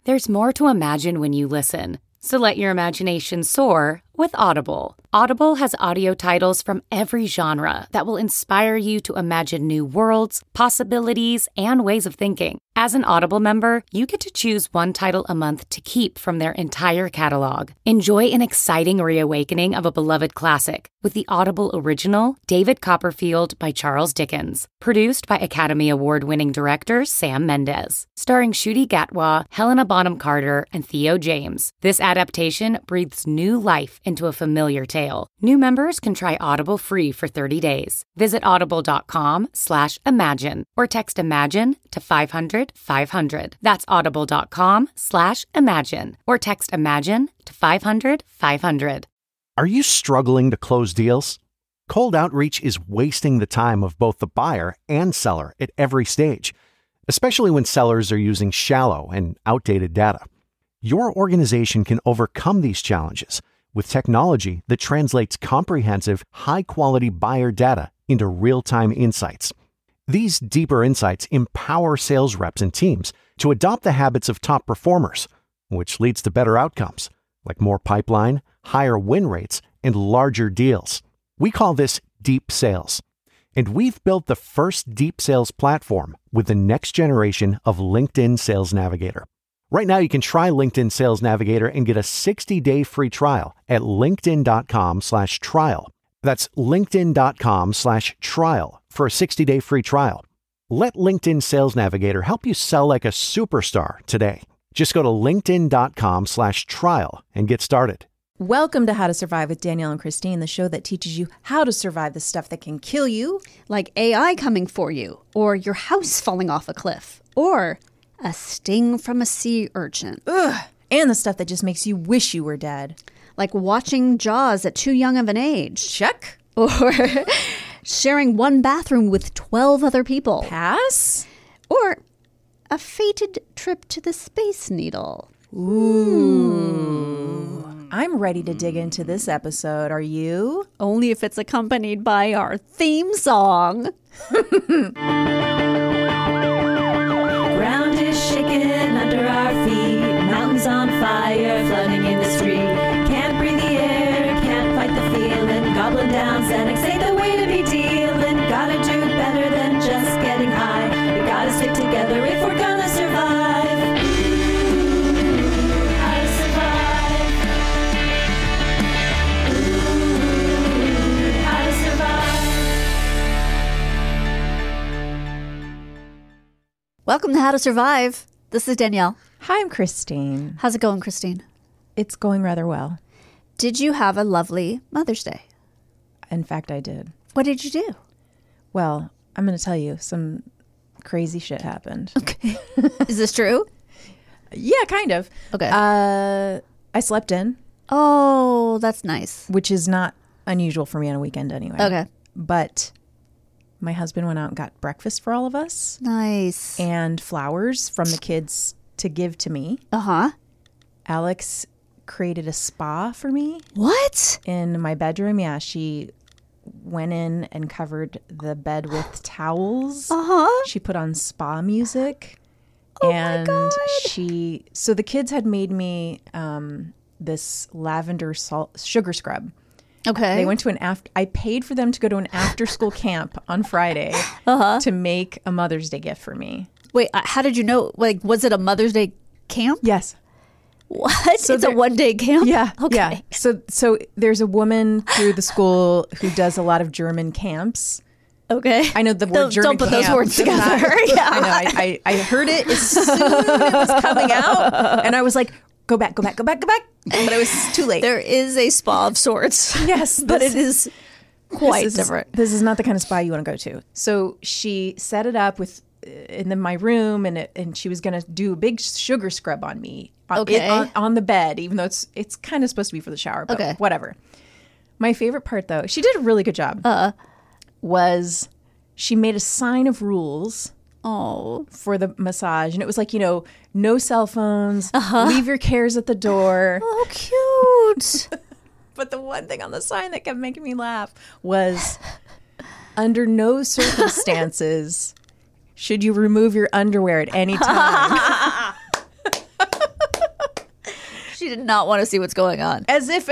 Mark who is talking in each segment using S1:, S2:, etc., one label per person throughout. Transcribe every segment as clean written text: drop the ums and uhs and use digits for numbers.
S1: There's more to imagine when you listen. So let your imagination soar with Audible. Audible has audio titles from every genre that will inspire you to imagine new worlds, possibilities, and ways of thinking. As an Audible member, you get to choose one title a month to keep from their entire catalog. Enjoy an exciting reawakening of a beloved classic with the Audible original, David Copperfield by Charles Dickens. Produced by Academy Award-winning director Sam Mendes. Starring Ncuti Gatwa, Helena Bonham Carter, and Theo James. This adaptation breathes new life into a familiar tale. New members can try Audible free for 30 days. Visit audible.com/imagine or text IMAGINE to 500-500. That's audible.com/imagine or text IMAGINE to 500-500.
S2: Are you struggling to close deals? Cold outreach is wasting the time of both the buyer and seller at every stage, especially when sellers are using shallow and outdated data. Your organization can overcome these challenges with technology that translates comprehensive, high-quality buyer data into real-time insights. These deeper insights empower sales reps and teams to adopt the habits of top performers, which leads to better outcomes, like more pipeline, higher win rates, and larger deals. We call this deep sales. And we've built the first deep sales platform with the next generation of LinkedIn Sales Navigator. Right now, you can try LinkedIn Sales Navigator and get a 60-day free trial at linkedin.com/trial. That's linkedin.com/trial for a 60-day free trial. Let LinkedIn Sales Navigator help you sell like a superstar today. Just go to linkedin.com/trial and get started.
S3: Welcome to How to Survive with Danielle and Kristine, the show that teaches you how to survive the stuff that can kill you.
S4: Like AI coming for you, or your house falling off a cliff, or a sting from a sea urchin.
S3: Ugh. And the stuff that just makes you wish you were dead.
S4: Like watching Jaws at too young of an age.
S3: Check.
S4: Or sharing one bathroom with 12 other people.
S3: Pass.
S4: Or a fated trip to the Space Needle.
S3: Ooh. I'm ready to dig into this episode. Are you?
S4: Only if it's accompanied by our theme song.
S5: Ground is shaking under our feet. Mountains on fire, flooding in the street. Can't breathe the air, can't fight the feeling. Gobbling down Xanax ain't the way to be dealing. Gotta do better than just getting high. We gotta stick together if we're gonna survive. Ooh, how to survive. Ooh, how to survive.
S4: Welcome to How to Survive. This is Danielle.
S3: Hi, I'm Kristine.
S4: How's it going, Kristine?
S3: It's going rather well.
S4: Did you have a lovely Mother's Day?
S3: In fact, I did.
S4: What did you do?
S3: Well, I'm going to tell you, some crazy shit happened.
S4: Okay. Is this true?
S3: Yeah, kind of.
S4: Okay.
S3: I slept in.
S4: Oh, that's nice.
S3: Which is not unusual for me on a weekend anyway.
S4: Okay.
S3: But my husband went out and got breakfast for all of us.
S4: Nice.
S3: And flowers from the kids to give to me.
S4: Uh-huh.
S3: Alex created a spa for me.
S4: What?
S3: In my bedroom. Yeah, she went in and covered the bed with towels.
S4: Uh-huh.
S3: She put on spa music.
S4: Oh
S3: and
S4: my God.
S3: So the kids had made me this lavender salt sugar scrub.
S4: Okay.
S3: They went to I paid for them to go to an after-school camp on Friday to make a Mother's Day gift for me.
S4: Wait, how did you know? Like, was it a Mother's Day camp?
S3: Yes.
S4: What? So it's a one-day camp?
S3: Yeah.
S4: Okay.
S3: Yeah. So there's a woman through the school who does a lot of German camps.
S4: Okay.
S3: I know the word German
S4: Don't put
S3: camp
S4: those words together. Yeah.
S3: I know. I heard it as soon as it was coming out, and I was like, go back. But it was too late.
S4: There is a spa of sorts.
S3: Yes.
S4: But it is quite different.
S3: This is not the kind of spa you want to go to. So she set it up in my room, and she was going to do a big sugar scrub on me on the bed, even though it's kind of supposed to be for the shower, but whatever. My favorite part, though, she did a really good job, was she made a sign of rules for the massage. And it was like, no cell phones, leave your cares at the door.
S4: Oh, cute.
S3: But the one thing on the sign that kept making me laugh was, under no circumstances should you remove your underwear at any time.
S4: She did not want to see what's going on.
S3: As if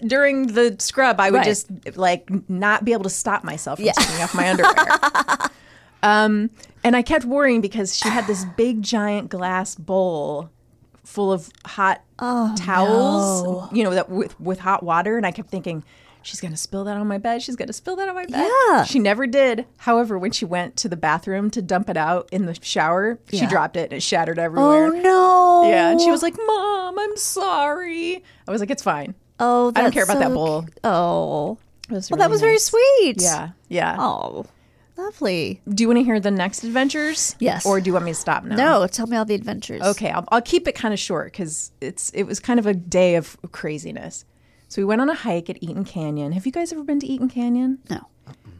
S3: during the scrub, I would just like not be able to stop myself from taking off my underwear. And I kept worrying because she had this big giant glass bowl full of hot towels, that with hot water. And I kept thinking, she's going to spill that on my bed. She's going to spill that on my bed.
S4: Yeah.
S3: She never did. However, when she went to the bathroom to dump it out in the shower, she dropped it and it shattered everywhere.
S4: Oh, no.
S3: Yeah. And she was like, Mom, I'm sorry. I was like, it's fine.
S4: Oh,
S3: I don't care about that bowl.
S4: Oh.
S3: It was
S4: Well, that was very
S3: nice.
S4: sweet.
S3: Yeah. Yeah.
S4: Oh, lovely.
S3: Do you want to hear the next adventures?
S4: Yes.
S3: Or do you want me to stop now?
S4: No, tell me all the adventures.
S3: Okay. I'll keep it kind of short because it was kind of a day of craziness. So we went on a hike at Eaton Canyon. Have you guys ever been to Eaton Canyon?
S4: No.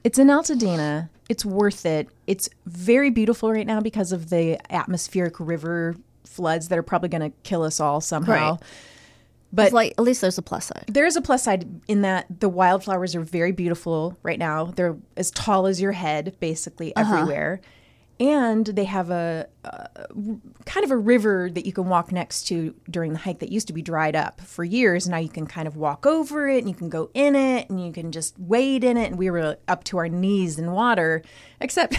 S3: It's in Altadena. It's worth it. It's very beautiful right now because of the atmospheric river floods that are probably going to kill us all somehow.
S4: Right.
S3: But
S4: Like, at least there's a plus side.
S3: there is a plus side in that the wildflowers are very beautiful right now. They're as tall as your head, basically everywhere. And they have a kind of a river that you can walk next to during the hike that used to be dried up for years. Now you can kind of walk over it and you can go in it and you can just wade in it. And we were up to our knees in water, except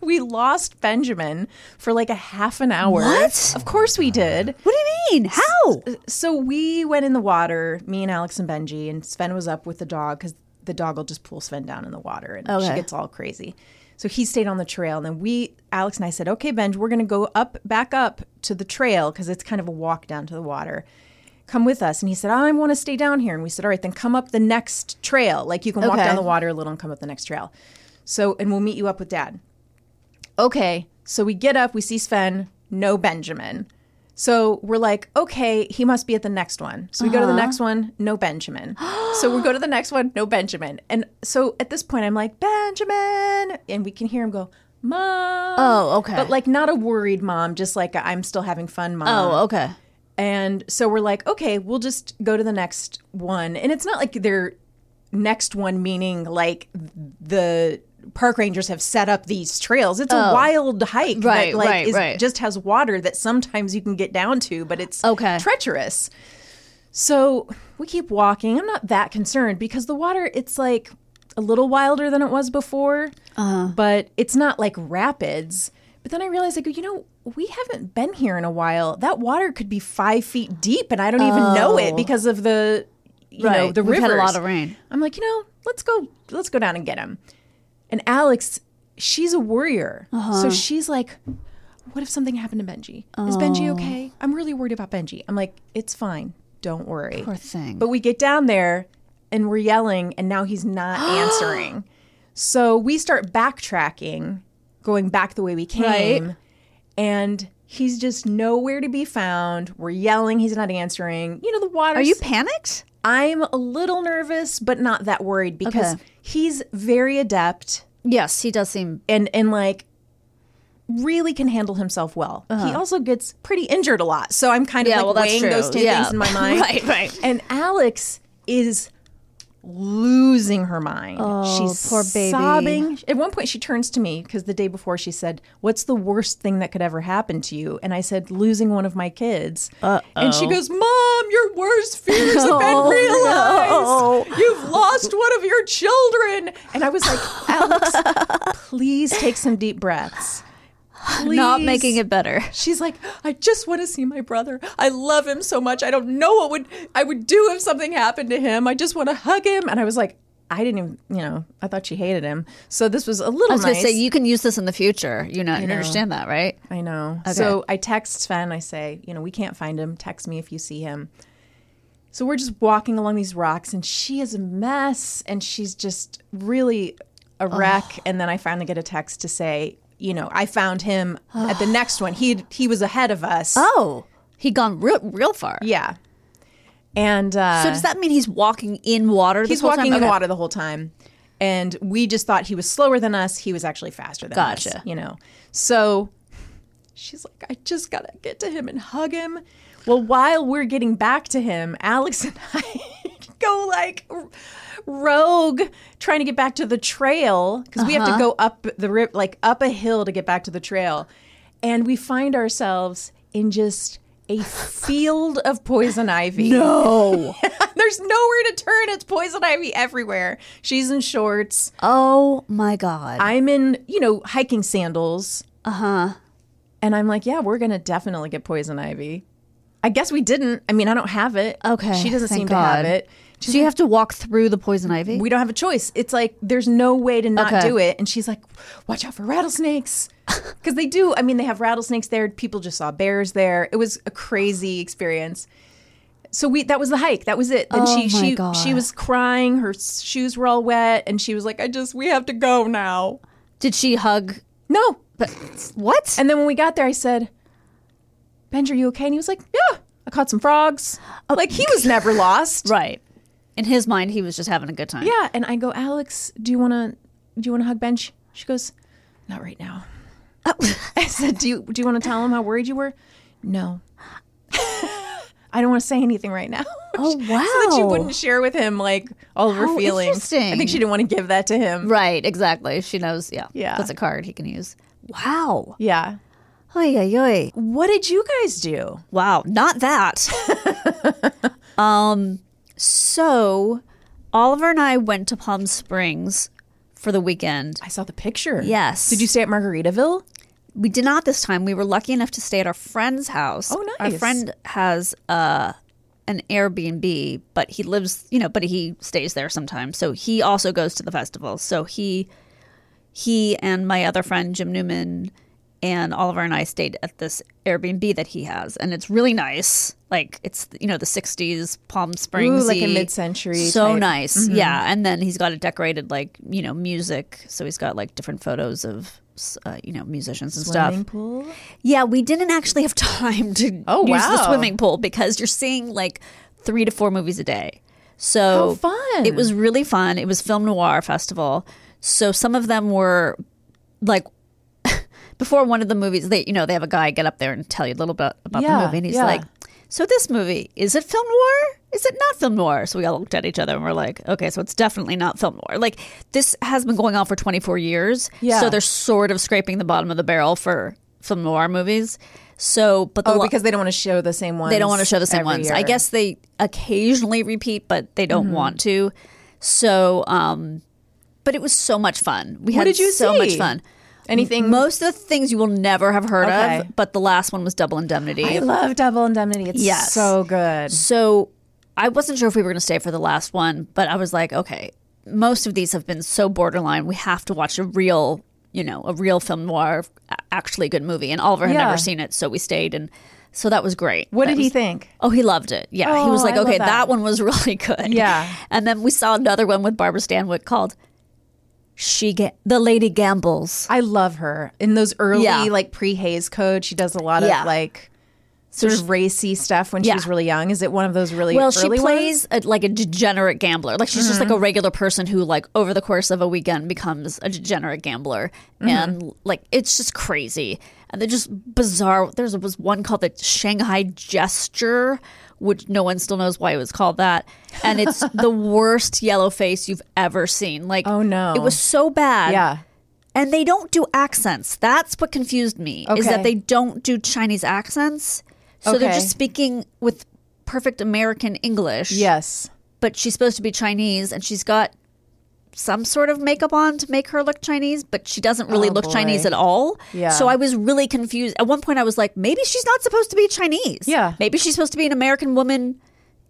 S3: we lost Benjamin for like a half an hour.
S4: What?
S3: Of course we did.
S4: What do you mean? How?
S3: So we went in the water, me and Alex and Benji, and Sven was up with the dog because the dog will just pull Sven down in the water and she gets all crazy. So he stayed on the trail. And then Alex and I said, okay, Benj, we're going to go back up to the trail because it's kind of a walk down to the water. Come with us. And he said, I want to stay down here. And we said, all right, then come up the next trail. Like you can walk down the water a little and come up the next trail. So, and we'll meet you up with Dad. Okay. So we get up, we see Sven, no Benjamin. So we're like, okay, he must be at the next one. So we go to the next one, no Benjamin. So we go to the next one, no Benjamin. And so at this point, I'm like, Benjamin. And we can hear him go, Mom.
S4: Oh, okay.
S3: But like not a worried mom, just like I'm still having fun mom.
S4: Oh, okay.
S3: And so we're like, okay, we'll just go to the next one. And it's not like they're next one, meaning like the park rangers have set up these trails. It's a wild hike that just has water that sometimes you can get down to, but it's treacherous. So we keep walking. I'm not that concerned because the water, it's like a little wilder than it was before, but it's not like rapids. But then I realized, I go, we haven't been here in a while. That water could be 5 feet deep, and I don't even know it because of the, the rivers.
S4: We've had a lot of rain.
S3: I'm like, let's go down and get him. And Alex, she's a worrier. So she's like, what if something happened to Benji? Is Benji okay? I'm really worried about Benji. I'm like, it's fine. Don't worry.
S4: Poor thing.
S3: But we get down there and we're yelling and now he's not answering. So we start backtracking, going back the way we came. Right. And he's just nowhere to be found. We're yelling. He's not answering. The water.
S4: Are you panicked?
S3: I'm a little nervous, but not that worried because he's very adept.
S4: Yes, he does seem...
S3: And like really can handle himself well. He also gets pretty injured a lot. So I'm kind of weighing those two things in my mind.
S4: Right.
S3: And Alex is losing her mind. She's
S4: poor baby.
S3: sobbing. At one point she turns to me because the day before she said, what's the worst thing that could ever happen to you? And I said, losing one of my kids. And she goes, Mom, your worst fears have been realized. You've lost one of your children. And I was like, Alex, please take some deep breaths. Please.
S4: Not making it better.
S3: She's like, I just want to see my brother. I love him so much. I don't know what I would do if something happened to him. I just want to hug him. And I was like, I didn't even, I thought she hated him. So this was a little nice.
S4: I was going to say, you can use this in the future. You understand that, right?
S3: I know.
S4: Okay.
S3: So I text Sven. I say, we can't find him. Text me if you see him. So we're just walking along these rocks and she is a mess and she's just really a wreck. And then I finally get a text to say, I found him at the next one. He was ahead of us.
S4: Oh, he'd gone real far.
S3: Yeah. And so
S4: does that mean he's walking in water
S3: He's walking in water the whole time. And we just thought he was slower than us. He was actually faster than us. So she's like, I just got to get to him and hug him. Well, while we're getting back to him, Alex and I go like rogue trying to get back to the trail because we have to go up up a hill to get back to the trail. And we find ourselves in just a field of poison ivy.
S4: No.
S3: There's nowhere to turn. It's poison ivy everywhere. She's in shorts.
S4: Oh my God.
S3: I'm in, hiking sandals.
S4: Uh-huh.
S3: And I'm like, yeah, we're going to definitely get poison ivy. I guess we didn't. I mean, I don't have it.
S4: Okay.
S3: She doesn't
S4: thank
S3: seem
S4: God.
S3: to have it.
S4: So you have to walk through the poison ivy?
S3: We don't have a choice. It's like there's no way to not
S4: Okay.
S3: do it. And she's like, watch out for rattlesnakes. Because they do. I mean, they have rattlesnakes there. People just saw bears there. It was a crazy experience. So that was the hike. That was it. Then she was crying. Her shoes were all wet. And she was like, we have to go now.
S4: Did she hug?
S3: No.
S4: But what?
S3: And then when we got there, I said, Benj, are you okay? And he was like, yeah, I caught some frogs. Like he was never lost.
S4: Right. In his mind, he was just having a good time.
S3: Yeah. And I go, Alex, do you want to hug Benj? She goes, not right now. I said, do you want to tell him how worried you were? No. I don't want to say anything right now.
S4: Oh, wow.
S3: So that she wouldn't share with him like all of her feelings.
S4: Interesting.
S3: I think she didn't want to give that to him.
S4: Right, exactly. She knows, yeah.
S3: Yeah.
S4: That's a card he can use. Wow.
S3: Yeah.
S4: Oy, oy, oy.
S3: What did you guys do?
S4: Wow, not that. So Oliver and I went to Palm Springs for the weekend.
S3: I saw the picture.
S4: Yes.
S3: Did you stay at Margaritaville?
S4: We did not this time. We were lucky enough to stay at our friend's house.
S3: Oh, nice.
S4: Our friend has an Airbnb, but he lives, but he stays there sometimes. So he also goes to the festival. So he and my other friend, Jim Newman, and Oliver and I stayed at this Airbnb that he has. And it's really nice. Like, it's, the 60s Palm Springs.
S3: Ooh, like a mid-century
S4: So
S3: type.
S4: nice.
S3: Mm-hmm.
S4: Yeah. And then he's got it decorated like, music. So he's got like different photos of, musicians and
S3: Swimming
S4: stuff.
S3: pool?
S4: Yeah, we didn't actually have time to use the swimming pool because you're seeing like 3 to 4 movies a day. So
S3: How fun.
S4: It was really fun. It was Film Noir Festival. So some of them were like before one of the movies, they have a guy get up there and tell you a little bit about the movie. And he's like, so this movie, is it film noir? Is it not film noir? So we all looked at each other and we're like, okay, so it's definitely not film noir. Like, this has been going on for 24 years.
S3: Yeah.
S4: So they're sort of scraping the bottom of the barrel for film noir movies. So, but
S3: because they don't want to show the same ones.
S4: they don't want to show the same
S3: every
S4: ones.
S3: year.
S4: I guess they occasionally repeat, but they don't want to. So, but it was so much fun. We had
S3: did you
S4: so
S3: see?
S4: much fun.
S3: Anything?
S4: Most of the things you will never have heard
S3: Okay.
S4: of, but the last one was Double Indemnity.
S3: I love Double Indemnity. It's so good.
S4: So I wasn't sure if we were going to stay for the last one, but I was like, okay, most of these have been so borderline. We have to watch a real film noir, actually good movie. And Oliver had never seen it, so we stayed, and so that was great.
S3: What did he think?
S4: Oh, he loved it. Yeah, he was like,
S3: I love
S4: okay,
S3: that.
S4: that one was really good.
S3: Yeah.
S4: And then we saw another one with Barbara Stanwyck called The Lady Gambles.
S3: I love her. In those early,
S4: Yeah.
S3: like pre-Hays Code, she does a lot of like sort of racy stuff when she was really young. Is it one of those really
S4: Well,
S3: early
S4: she plays
S3: ones?
S4: like a degenerate gambler. Like, she's just like a regular person who, like, over the course of a weekend becomes a degenerate gambler. And, like, it's just crazy. And they're just bizarre. There was one called the Shanghai Gesture, which no one still knows why it was called that. And it's the worst yellow face you've ever seen. Like,
S3: Oh, no.
S4: It was so bad.
S3: Yeah.
S4: And they don't do accents. That's what confused me, is
S3: Okay.
S4: that they don't do Chinese accents. So they're
S3: Okay.
S4: just speaking with perfect American English.
S3: Yes.
S4: But she's supposed to be Chinese, and she's got some sort of makeup on to make her look Chinese, but she doesn't really look
S3: boy.
S4: Chinese at all.
S3: Yeah.
S4: So I was really confused. At one point I was like, maybe she's not supposed to be Chinese.
S3: Yeah.
S4: Maybe she's supposed to be an American woman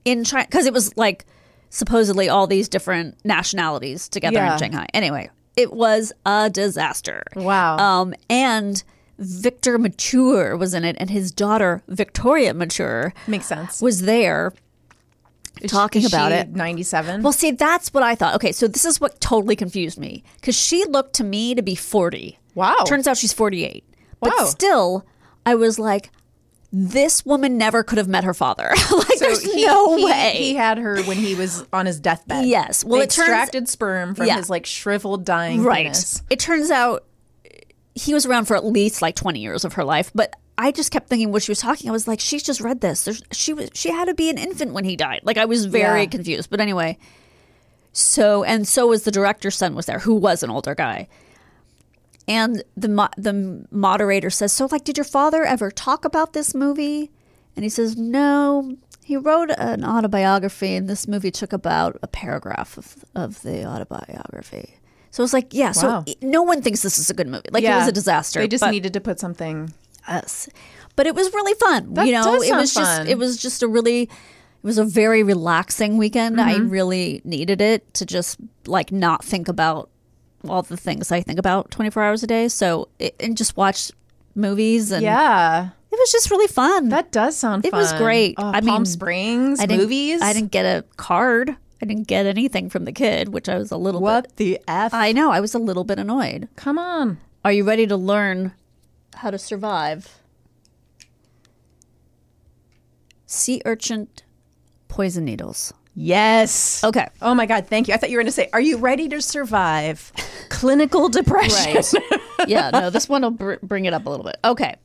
S4: in China. Because it was like supposedly all these different nationalities together
S3: Yeah.
S4: in Shanghai. Anyway, it was a disaster.
S3: Wow.
S4: And Victor Mature was in it, and his daughter, Victoria Mature,
S3: Makes sense.
S4: was there talking about it.
S3: 97.
S4: Well, see, that's what I thought. Okay, so this is what totally confused me, because she looked to me to be 40.
S3: Wow.
S4: Turns out she's 48. But
S3: Wow.
S4: still, I was like, this woman never could have met her father. Like,
S3: So
S4: there's no way.
S3: He had her when he was on his deathbed.
S4: Yes. Well,
S3: They
S4: it turns-
S3: extracted sperm from
S4: Yeah.
S3: his like shriveled, dying
S4: Right.
S3: penis.
S4: It turns out he was around for at least like 20 years of her life, but I just kept thinking when she was talking, I was like, she's just read this. She had to be an infant when he died. Like, I was very
S3: Yeah.
S4: confused. But anyway, so was the director's son was there, who was an older guy. And the moderator says, so, like, did your father ever talk about this movie? And he says, no, he wrote an autobiography, and this movie took about a paragraph of the autobiography. So it's like, yeah,
S3: Wow.
S4: so no one thinks this is a good movie. Like, it was a disaster.
S3: They just needed to put something.
S4: Yes. But it was really fun.
S3: That does sound fun.
S4: It was a very relaxing weekend. I really needed it to just like not think about all the things I think about 24 hours a day. And just watch movies. And
S3: Yeah.
S4: it was just really fun.
S3: That does sound fun.
S4: It was great.
S3: Palm Springs, movies.
S4: I didn't get a card. I didn't get anything from the kid, which I was a little bit.
S3: What the F?
S4: I know. I was a little bit annoyed.
S3: Come on.
S4: Are you ready to learn how to survive sea urchin poison needles?
S3: Yes.
S4: Okay.
S3: Oh my God. Thank you. I thought you were going to say, are you ready to survive clinical depression?
S4: Right. Yeah. No, this one will bring it up a little bit. Okay.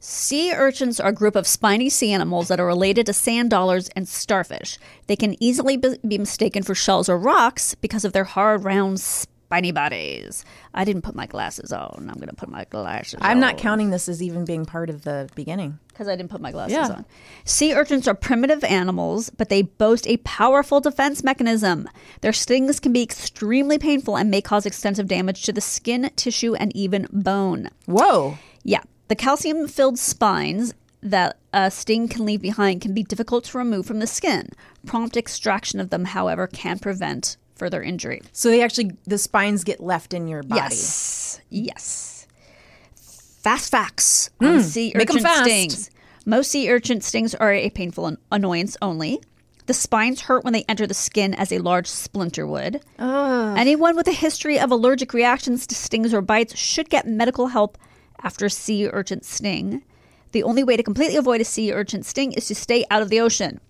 S4: Sea urchins are a group of spiny sea animals that are related to sand dollars and starfish. They can easily be mistaken for shells or rocks because of their hard, round, spiny bodies. I didn't put my glasses on. I'm going to put my glasses on.
S3: I'm not counting this as even being part of the beginning.
S4: Because I didn't put my glasses on. Sea urchins are primitive animals, but they boast a powerful defense mechanism. Their stings can be extremely painful and may cause extensive damage to the skin, tissue, and even bone.
S3: Whoa.
S4: Yeah. The calcium-filled spines that a sting can leave behind can be difficult to remove from the skin. Prompt extraction of them, however, can prevent further injury.
S3: So the spines get left in your body.
S4: Yes. Fast facts on sea
S3: make 'em
S4: urchin
S3: fast.
S4: stings. Most sea urchin stings are a painful annoyance only. The spines hurt when they enter the skin as a large splinter would. Anyone with a history of allergic reactions to stings or bites should get medical help after a sea urchin sting. The only way to completely avoid a sea urchin sting is to stay out of the ocean.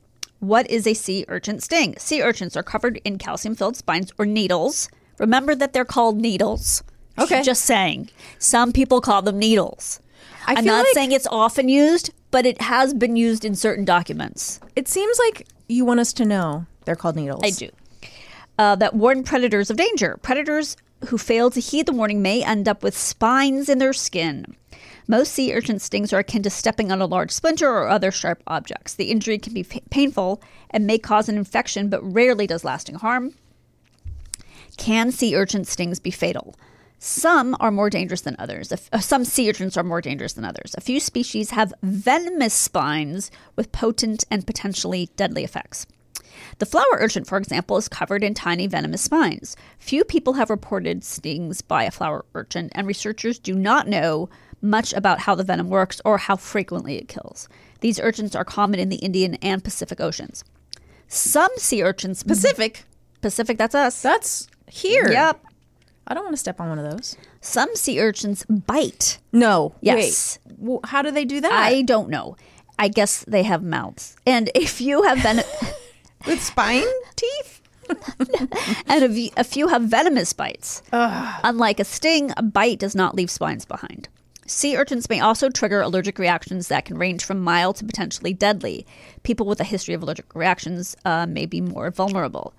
S4: What is a sea urchin sting? Sea urchins are covered in calcium-filled spines or needles. Remember that they're called needles.
S3: Okay.
S4: Just saying. Some people call them needles. I'm
S3: feel
S4: not
S3: like-
S4: saying it's often used, but it has been used in certain documents.
S3: It seems like you want us to know they're called needles.
S4: I do. That warn predators of danger. Predators who fail to heed the warning may end up with spines in their skin. Most sea urchin stings are akin to stepping on a large splinter or other sharp objects. The injury can be painful and may cause an infection, but rarely does lasting harm. Can sea urchin stings be fatal? Some are more dangerous than others. Some sea urchins are more dangerous than others. A few species have venomous spines with potent and potentially deadly effects. The flower urchin, for example, is covered in tiny venomous spines. Few people have reported stings by a flower urchin, and researchers do not know much about how the venom works or how frequently it kills. These urchins are common in the Indian and Pacific Oceans. Some sea urchins...
S3: Pacific,
S4: that's us.
S3: that's here.
S4: Yep.
S3: I don't want to step on one of those.
S4: Some sea urchins bite.
S3: No.
S4: Yes.
S3: Wait. Well, how do they do that?
S4: I don't know. I guess they have mouths. And if you have
S3: With spine teeth?
S4: and a few have venomous bites. Unlike a sting, a bite does not leave spines behind. Sea urchins may also trigger allergic reactions that can range from mild to potentially deadly. People with a history of allergic reactions may be more vulnerable.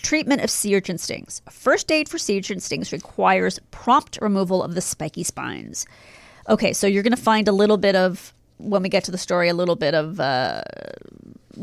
S4: Treatment of sea urchin stings. First aid for sea urchin stings requires prompt removal of the spiky spines. Okay, so you're going to find a little bit of, when we get to the story, a little bit of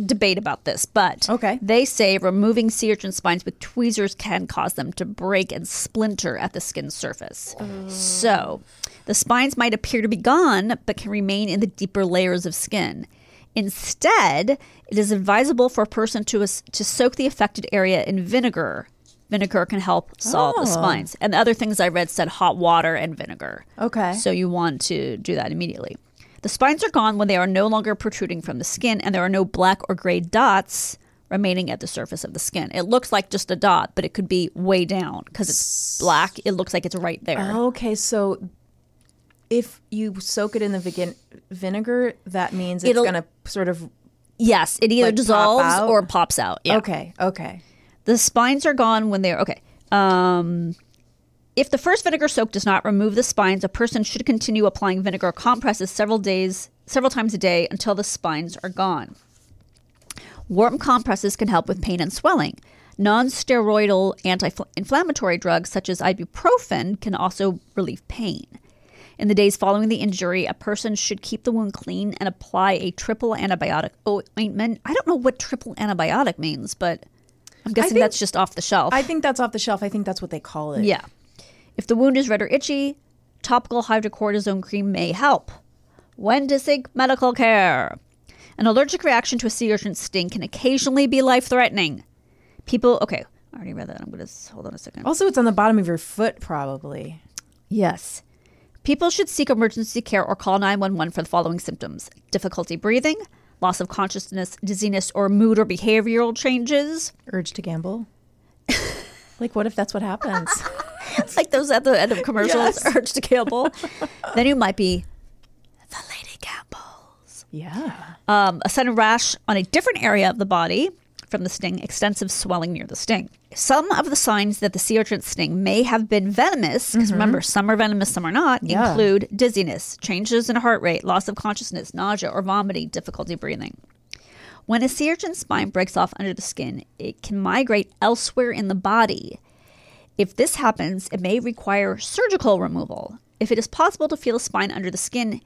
S4: debate about this, but they say removing sea urchin spines with tweezers can cause them to break and splinter at the skin's surface. So the spines might appear to be gone, but can remain in the deeper layers of skin. Instead, it is advisable for a person to soak the affected area in vinegar. Vinegar can help solve the spines. And the other things I read said hot water and vinegar.
S3: Okay.
S4: So you want to do that immediately. The spines are gone when they are no longer protruding from the skin and there are no black or gray dots remaining at the surface of the skin. It looks like just a dot, but it could be way down because it's black. It looks like it's right there.
S3: Okay, so if you soak it in the vinegar, that means it's going to sort of...
S4: Yes, it either
S3: like
S4: dissolves or pops out. Yeah.
S3: Okay.
S4: The spines are gone when they're... Okay. If the first vinegar soak does not remove the spines, a person should continue applying vinegar compresses several times a day until the spines are gone. Warm compresses can help with pain and swelling. Non-steroidal anti-inflammatory drugs such as ibuprofen can also relieve pain. In the days following the injury, a person should keep the wound clean and apply a triple antibiotic ointment. I don't know what triple antibiotic means, but I'm guessing that's just off the shelf.
S3: I think that's off the shelf. I think that's what they call it.
S4: Yeah. If the wound is red or itchy, topical hydrocortisone cream may help. When to seek medical care. An allergic reaction to a sea urchin sting can occasionally be life-threatening. Okay, I already read that. I'm going to hold on a second.
S3: Also, it's on the bottom of your foot, probably.
S4: Yes. People should seek emergency care or call 911 for the following symptoms: difficulty breathing, loss of consciousness, dizziness, or mood or behavioral changes.
S3: Urge to gamble. Like, what if that's what happens?
S4: It's like those at the end of commercials,
S3: Yes.
S4: urge to gamble. Then you might be the lady gambles.
S3: Yeah.
S4: A sudden rash on a different area of the body from the sting, extensive swelling near the sting. Some of the signs that the sea urchin sting may have been venomous, because remember, some are venomous, some are not, include dizziness, changes in heart rate, loss of consciousness, nausea or vomiting, difficulty breathing. When a sea urchin's spine breaks off under the skin, it can migrate elsewhere in the body. If this happens, it may require surgical removal. If it is possible to feel a spine under the skin,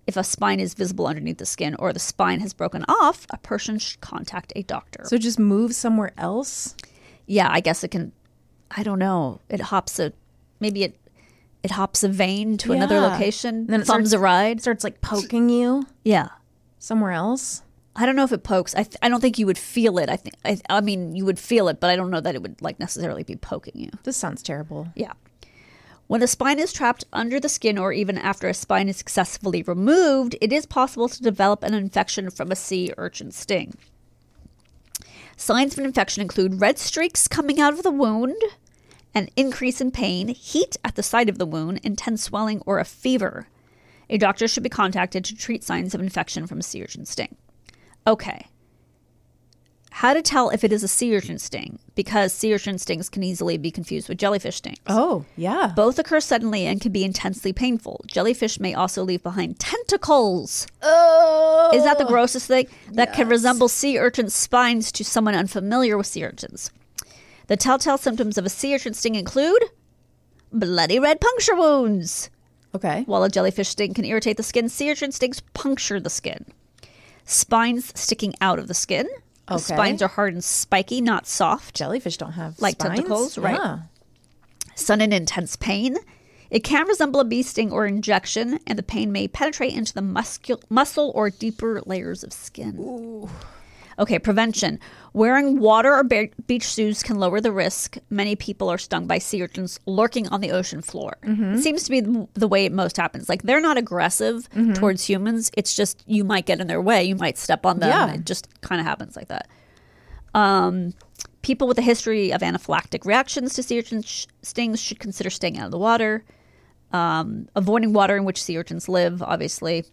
S4: if a spine is visible underneath the skin or the spine has broken off, a person should contact a doctor.
S3: So just move somewhere else?
S4: Yeah, I guess it can, I don't know. It hops a vein to another location,
S3: And then it
S4: thumbs a ride.
S3: Starts like poking you
S4: Yeah.
S3: somewhere else?
S4: I don't know if it pokes. I don't think you would feel it. I mean, you would feel it, but I don't know that it would like necessarily be poking you.
S3: This sounds terrible.
S4: Yeah. When a spine is trapped under the skin or even after a spine is successfully removed, it is possible to develop an infection from a sea urchin sting. Signs of an infection include red streaks coming out of the wound, an increase in pain, heat at the site of the wound, intense swelling, or a fever. A doctor should be contacted to treat signs of infection from a sea urchin sting. Okay. How to tell if it is a sea urchin sting, because sea urchin stings can easily be confused with jellyfish stings.
S3: Oh, yeah.
S4: Both occur suddenly and can be intensely painful. Jellyfish may also leave behind tentacles.
S3: Oh.
S4: Is that the grossest thing? That can resemble sea urchin spines to someone unfamiliar with sea urchins. The telltale symptoms of a sea urchin sting include bloody red puncture wounds.
S3: Okay.
S4: While a jellyfish sting can irritate the skin, sea urchin stings puncture the skin. Spines sticking out of the skin. The spines are hard and spiky, not soft.
S3: Jellyfish don't have
S4: like
S3: spines?
S4: tentacles, right?
S3: Yeah.
S4: Sudden intense pain. It can resemble a bee sting or injection, and the pain may penetrate into the muscle or deeper layers of skin. Ooh. Okay, prevention. Wearing water or beach shoes can lower the risk. Many people are stung by sea urchins lurking on the ocean floor. It seems to be the way it most happens. Like, they're not aggressive towards humans. It's just you might get in their way. You might step on them.
S3: Yeah.
S4: It just kind of happens like that. People with a history of anaphylactic reactions to sea urchin stings should consider staying out of the water. Avoiding water in which sea urchins live, obviously,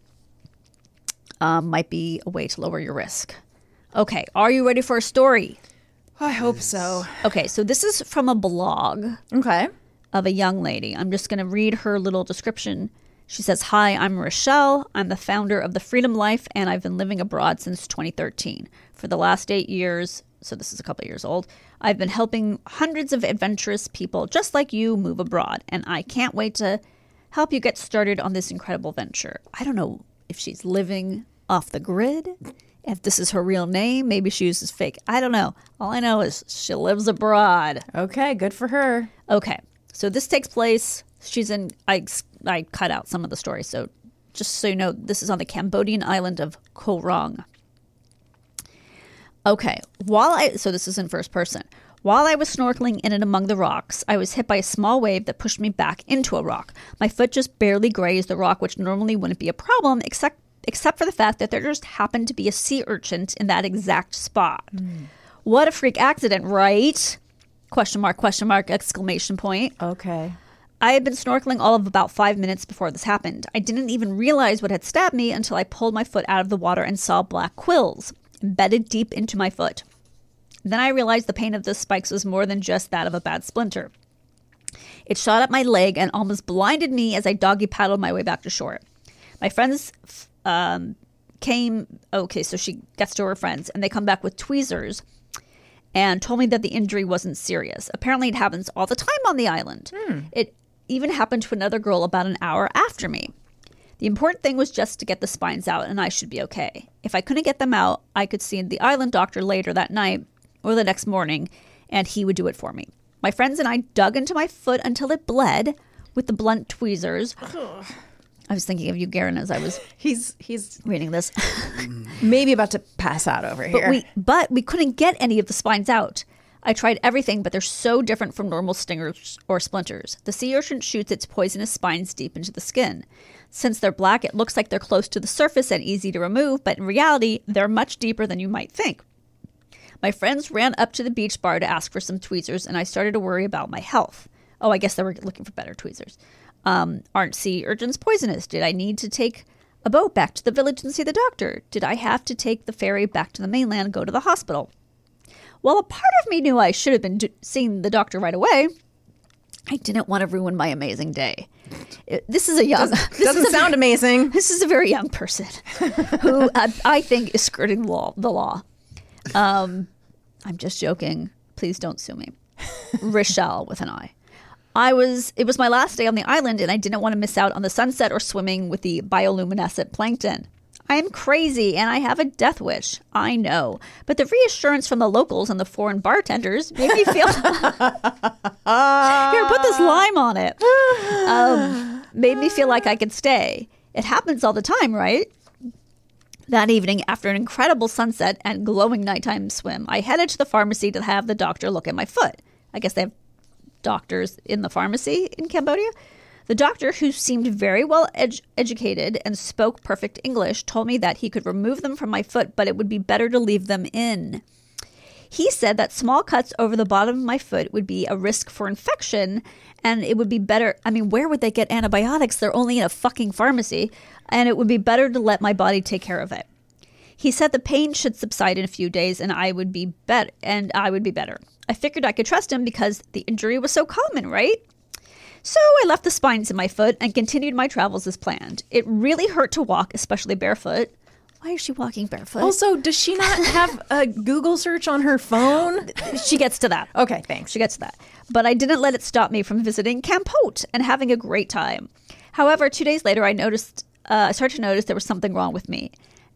S4: might be a way to lower your risk. Okay, are you ready for a story?
S3: I hope so.
S4: Okay, so this is from a blog
S3: Okay.
S4: of a young lady. I'm just going to read her little description. She says, "Hi, I'm Rochelle. I'm the founder of The Freedom Life, and I've been living abroad since 2013. For the last 8 years, so this is a couple of years old, I've been helping hundreds of adventurous people just like you move abroad, and I can't wait to help you get started on this incredible venture." I don't know if she's living off the grid, if this is her real name. Maybe she uses fake. I don't know. All I know is she lives abroad.
S3: Okay, good for her.
S4: Okay, so this takes place. She's in. I cut out some of the story, so just so you know, this is on the Cambodian island of Koh Rong. Okay, so this is in first person. While I was snorkeling in and among the rocks, I was hit by a small wave that pushed me back into a rock. My foot just barely grazed the rock, which normally wouldn't be a problem, except for the fact that there just happened to be a sea urchin in that exact spot. What a freak accident, right? Question mark, exclamation point.
S3: Okay.
S4: I had been snorkeling all of about 5 minutes before this happened. I didn't even realize what had stabbed me until I pulled my foot out of the water and saw black quills embedded deep into my foot. Then I realized the pain of the spikes was more than just that of a bad splinter. It shot up my leg and almost blinded me as I doggy paddled my way back to shore. My friends came. Okay, so she gets to her friends, and they come back with tweezers and told me that the injury wasn't serious. Apparently, it happens all the time on the island. even happened to another girl about an hour after me. The important thing was just to get the spines out and I should be okay. If I couldn't get them out, I could see the island doctor later that night or the next morning, and he would do it for me. My friends and I dug into my foot until it bled with the blunt tweezers. I was thinking of you, Garen, as I was
S3: he's
S4: reading this.
S3: Maybe about to pass out over here.
S4: But we couldn't get any of the spines out. I tried everything, but they're so different from normal stingers or splinters. The sea urchin shoots its poisonous spines deep into the skin. Since they're black, it looks like they're close to the surface and easy to remove, but in reality, they're much deeper than you might think. My friends ran up to the beach bar to ask for some tweezers, and I started to worry about my health. Oh, I guess they were looking for better tweezers. Aren't sea urchins poisonous? Did I need to take a boat back to the village and see the doctor? Did I have to take the ferry back to the mainland and go to the hospital? While a part of me knew I should have been seeing the doctor right away, I didn't want to ruin my amazing day. This is a young...
S3: Doesn't sound amazing.
S4: This is a very young person who I think is skirting the law. I'm just joking. Please don't sue me. Rochelle with an I. It was my last day on the island and I didn't want to miss out on the sunset or swimming with the bioluminescent plankton. I am crazy and I have a death wish. I know. But the reassurance from the locals and the foreign bartenders made me feel... Here, put this lime on it. Made me feel like I could stay. It happens all the time, right? That evening, after an incredible sunset and glowing nighttime swim, I headed to the pharmacy to have the doctor look at my foot. I guess they have doctors in the pharmacy in Cambodia. The doctor, who seemed very well educated and spoke perfect English, told me that he could remove them from my foot, but it would be better to leave them in. He said that small cuts over the bottom of my foot would be a risk for infection, and it would be better... I mean, where would they get antibiotics? They're only in a fucking pharmacy, and it would be better to let my body take care of it. He said the pain should subside in a few days, and I would be better. I figured I could trust him because the injury was so common, right? So I left the spines in my foot and continued my travels as planned. It really hurt to walk, especially barefoot. Why is she walking barefoot?
S3: Also, does she not have a Google search on her phone?
S4: She gets to that.
S3: Okay, thanks.
S4: She gets to that. But I didn't let it stop me from visiting Camp Haute and having a great time. However, 2 days later, I started to notice there was something wrong with me.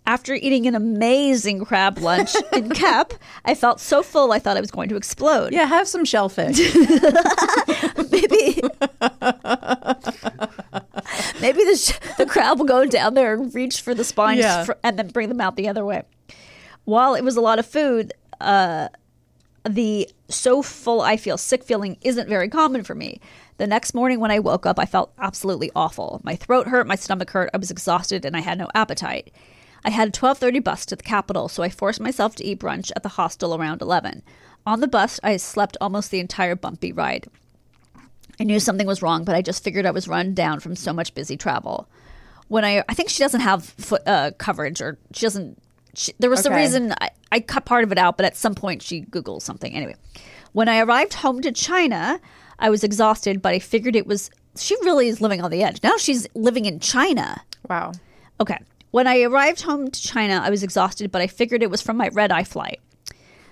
S4: After eating an amazing crab lunch in Cap, I felt so full I thought I was going to explode.
S3: Yeah, have some shellfish.
S4: Maybe the crab will go down there and reach for the spines and then bring them out the other way. While it was a lot of food, the so full I feel sick feeling isn't very common for me. The next morning when I woke up, I felt absolutely awful. My throat hurt, my stomach hurt, I was exhausted, and I had no appetite. I had a 12:30 bus to the capital, so I forced myself to eat brunch at the hostel around 11. On the bus, I slept almost the entire bumpy ride. I knew something was wrong, but I just figured I was run down from so much busy travel. When I think she doesn't have foot coverage, or she doesn't. There was some reason I cut part of it out, but at some point she Googled something. Anyway, when I arrived home to China, I was exhausted, but I figured it was. She really is living on the edge. Now she's living in China.
S3: Wow.
S4: Okay. When I arrived home to China, I was exhausted, but I figured it was from my red-eye flight.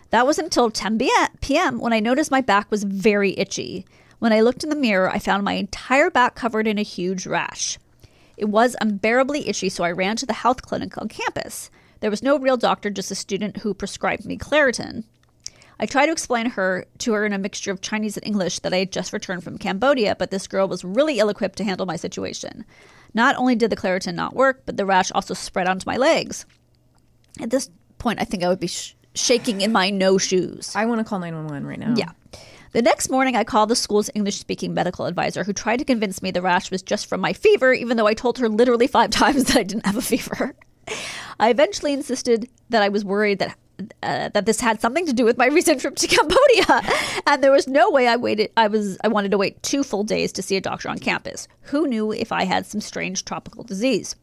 S4: That was until 10 p.m. when I noticed my back was very itchy. When I looked in the mirror, I found my entire back covered in a huge rash. It was unbearably itchy, so I ran to the health clinic on campus. There was no real doctor, just a student who prescribed me Claritin. I tried to explain to her in a mixture of Chinese and English that I had just returned from Cambodia, but this girl was really ill-equipped to handle my situation. Not only did the Claritin not work, but the rash also spread onto my legs. At this point, I think I would be shaking in my no shoes.
S3: I want to call 911 right now.
S4: Yeah. The next morning, I called the school's English-speaking medical advisor, who tried to convince me the rash was just from my fever, even though I told her literally 5 times that I didn't have a fever. I eventually insisted that I was worried that this had something to do with my recent trip to Cambodia, and there was no way I wanted to wait 2 full days to see a doctor on campus. Who knew if I had some strange tropical disease?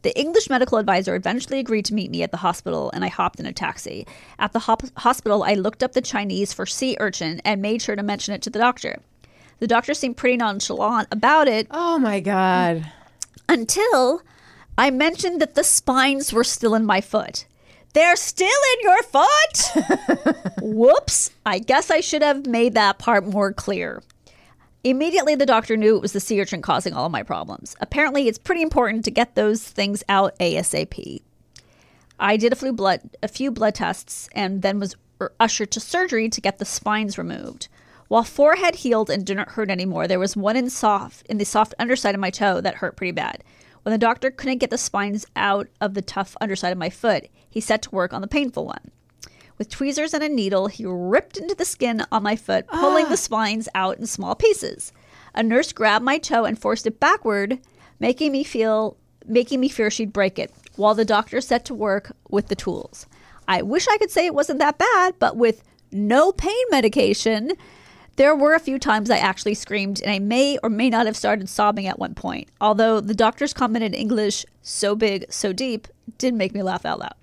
S4: The English medical advisor eventually agreed to meet me at the hospital, and I hopped in a taxi. At the hospital, I looked up the Chinese for sea urchin and made sure to mention it to the doctor. The doctor seemed pretty nonchalant about it.
S3: Oh my God.
S4: Until I mentioned that the spines were still in my foot. They're still in your foot? Whoops. I guess I should have made that part more clear. Immediately, the doctor knew it was the sea urchin causing all of my problems. Apparently, it's pretty important to get those things out ASAP. I did a few blood tests and then was ushered to surgery to get the spines removed. While 4 had healed and didn't hurt anymore, there was one in the soft underside of my toe that hurt pretty bad. When the doctor couldn't get the spines out of the tough underside of my foot, he set to work on the painful one. With tweezers and a needle, he ripped into the skin on my foot, pulling the spines out in small pieces. A nurse grabbed my toe and forced it backward, making me fear she'd break it, while the doctor set to work with the tools. I wish I could say it wasn't that bad, but with no pain medication, there were a few times I actually screamed, and I may or may not have started sobbing at one point. Although the doctor's comment in English, "so big, so deep," did make me laugh out loud.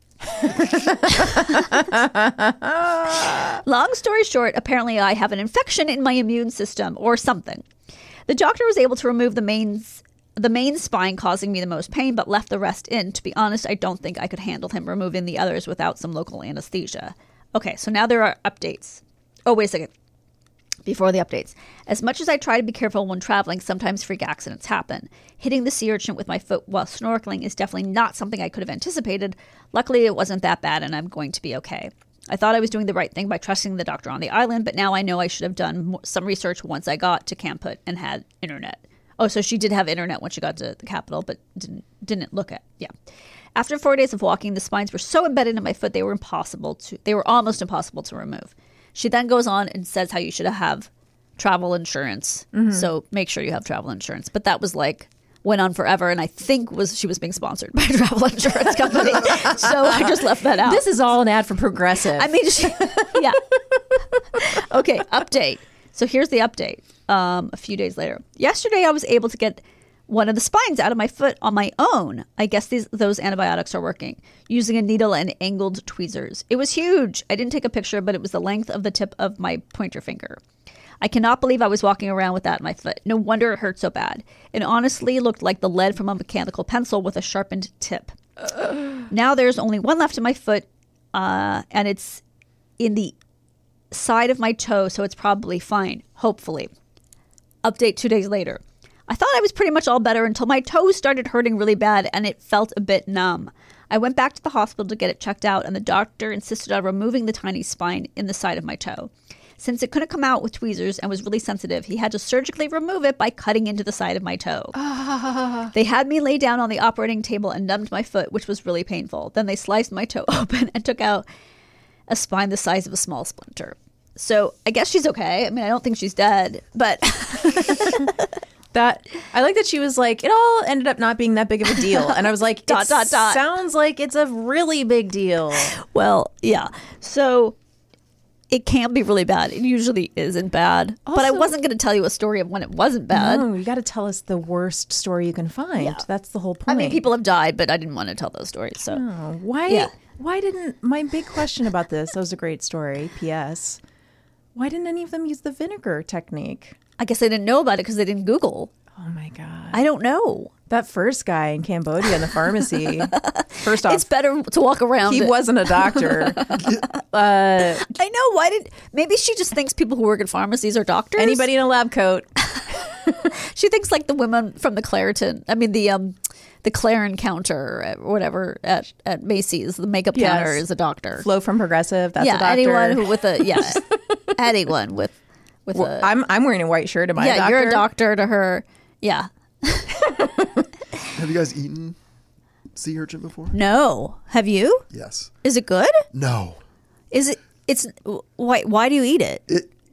S4: Long story short, apparently I have an infection in my immune system or something. The doctor was able to remove the main spine causing me the most pain, but left the rest in. To be honest, I don't think I could handle him removing the others without some local anesthesia. Okay, so now there are updates. Oh, wait a second. Before the updates. As much as I try to be careful when traveling, sometimes freak accidents happen. Hitting the sea urchin with my foot while snorkeling is definitely not something I could have anticipated. Luckily, it wasn't that bad, and I'm going to be okay. I thought I was doing the right thing by trusting the doctor on the island, but now I know I should have done some research once I got to Camp Hood and had internet. Oh, so she did have internet when she got to the capital, but didn't look at. Yeah. After 4 days of walking, the spines were so embedded in my foot they were almost impossible to remove. She then goes on and says how you should have travel insurance. Mm-hmm. So make sure you have travel insurance. But that was went on forever, and I think she was being sponsored by a travel insurance company. So I just left that out.
S3: This is all an ad for Progressive.
S4: I mean, yeah. Okay, update. So here's the update. A few days later. Yesterday, I was able to get one of the spines out of my foot on my own. I guess those antibiotics are working, using a needle and angled tweezers. It was huge. I didn't take a picture, but it was the length of the tip of my pointer finger. I cannot believe I was walking around with that in my foot. No wonder it hurt so bad. It honestly looked like the lead from a mechanical pencil with a sharpened tip. Now there's only one left in my foot, and it's in the side of my toe, so it's probably fine, hopefully. Update 2 days later. I thought I was pretty much all better until my toes started hurting really bad and it felt a bit numb. I went back to the hospital to get it checked out, and the doctor insisted on removing the tiny spine in the side of my toe. Since it couldn't come out with tweezers and was really sensitive, he had to surgically remove it by cutting into the side of my toe. They had me lay down on the operating table and numbed my foot, which was really painful. Then they sliced my toe open and took out a spine the size of a small splinter. So I guess she's okay. I mean, I don't think she's dead, but...
S3: I like that she was like, it all ended up not being that big of a deal. And I was like, sounds like it's a really big deal.
S4: Well, yeah. So it can be really bad. It usually isn't bad. Also, but I wasn't going to tell you a story of when it wasn't bad.
S3: No, you got to tell us the worst story you can find. Yeah. That's the whole point.
S4: I mean, people have died, but I didn't want to tell those stories. So
S3: why didn't, my big question about this, that was a great story, P.S., why didn't any of them use the vinegar technique?
S4: I guess they didn't know about it because they didn't Google.
S3: Oh, my God.
S4: I don't know.
S3: That first guy in Cambodia in the pharmacy, first off.
S4: It's better to walk around.
S3: He wasn't a doctor.
S4: I know. Maybe she just thinks people who work at pharmacies are doctors.
S3: Anybody in a lab coat.
S4: She thinks like the women from the Clarin counter or whatever at Macy's, the makeup counter is a doctor.
S3: Flo from Progressive, that's a doctor.
S4: Anyone who anyone with
S3: I'm wearing a white shirt. Am I a doctor?
S4: Yeah, you're a doctor to her. Yeah.
S6: Have you guys eaten sea urchin before?
S4: No. Have you?
S6: Yes.
S4: Is it good?
S6: No.
S4: Is it? It's why do you eat it?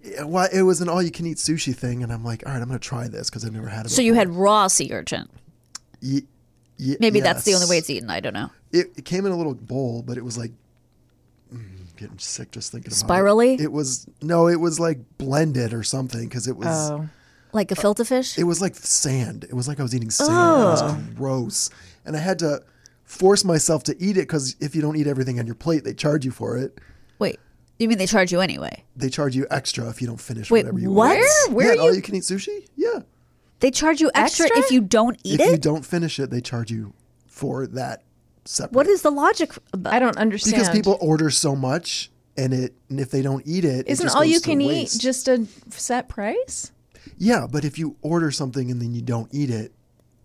S6: It was an all-you-can-eat sushi thing, and I'm like, all right, I'm going to try this because I've never had it before.
S4: So you had raw sea urchin? Maybe
S6: yes.
S4: That's the only way it's eaten. I don't know.
S6: It came in a little bowl, but it was like getting sick just thinking about
S4: Spirally?
S6: it. It was like blended or something because it was
S4: like a filter fish.
S6: It was like sand. It was like I was eating sand. It was gross, and I had to force myself to eat it because if you don't eat everything on your plate, they charge you for it.
S4: Wait, you mean they charge you anyway?
S6: They charge you extra if you don't finish whatever you
S4: what?
S6: eat.
S4: Where?
S6: All you can eat sushi? Yeah.
S4: They charge you extra if you don't eat it?
S6: If you don't finish it, they charge you for that separate.
S4: What is the logic about?
S3: I don't understand.
S6: Because people order so much, and if they don't eat it,
S3: isn't all you can eat just a set price?
S6: Yeah, but if you order something and then you don't eat it.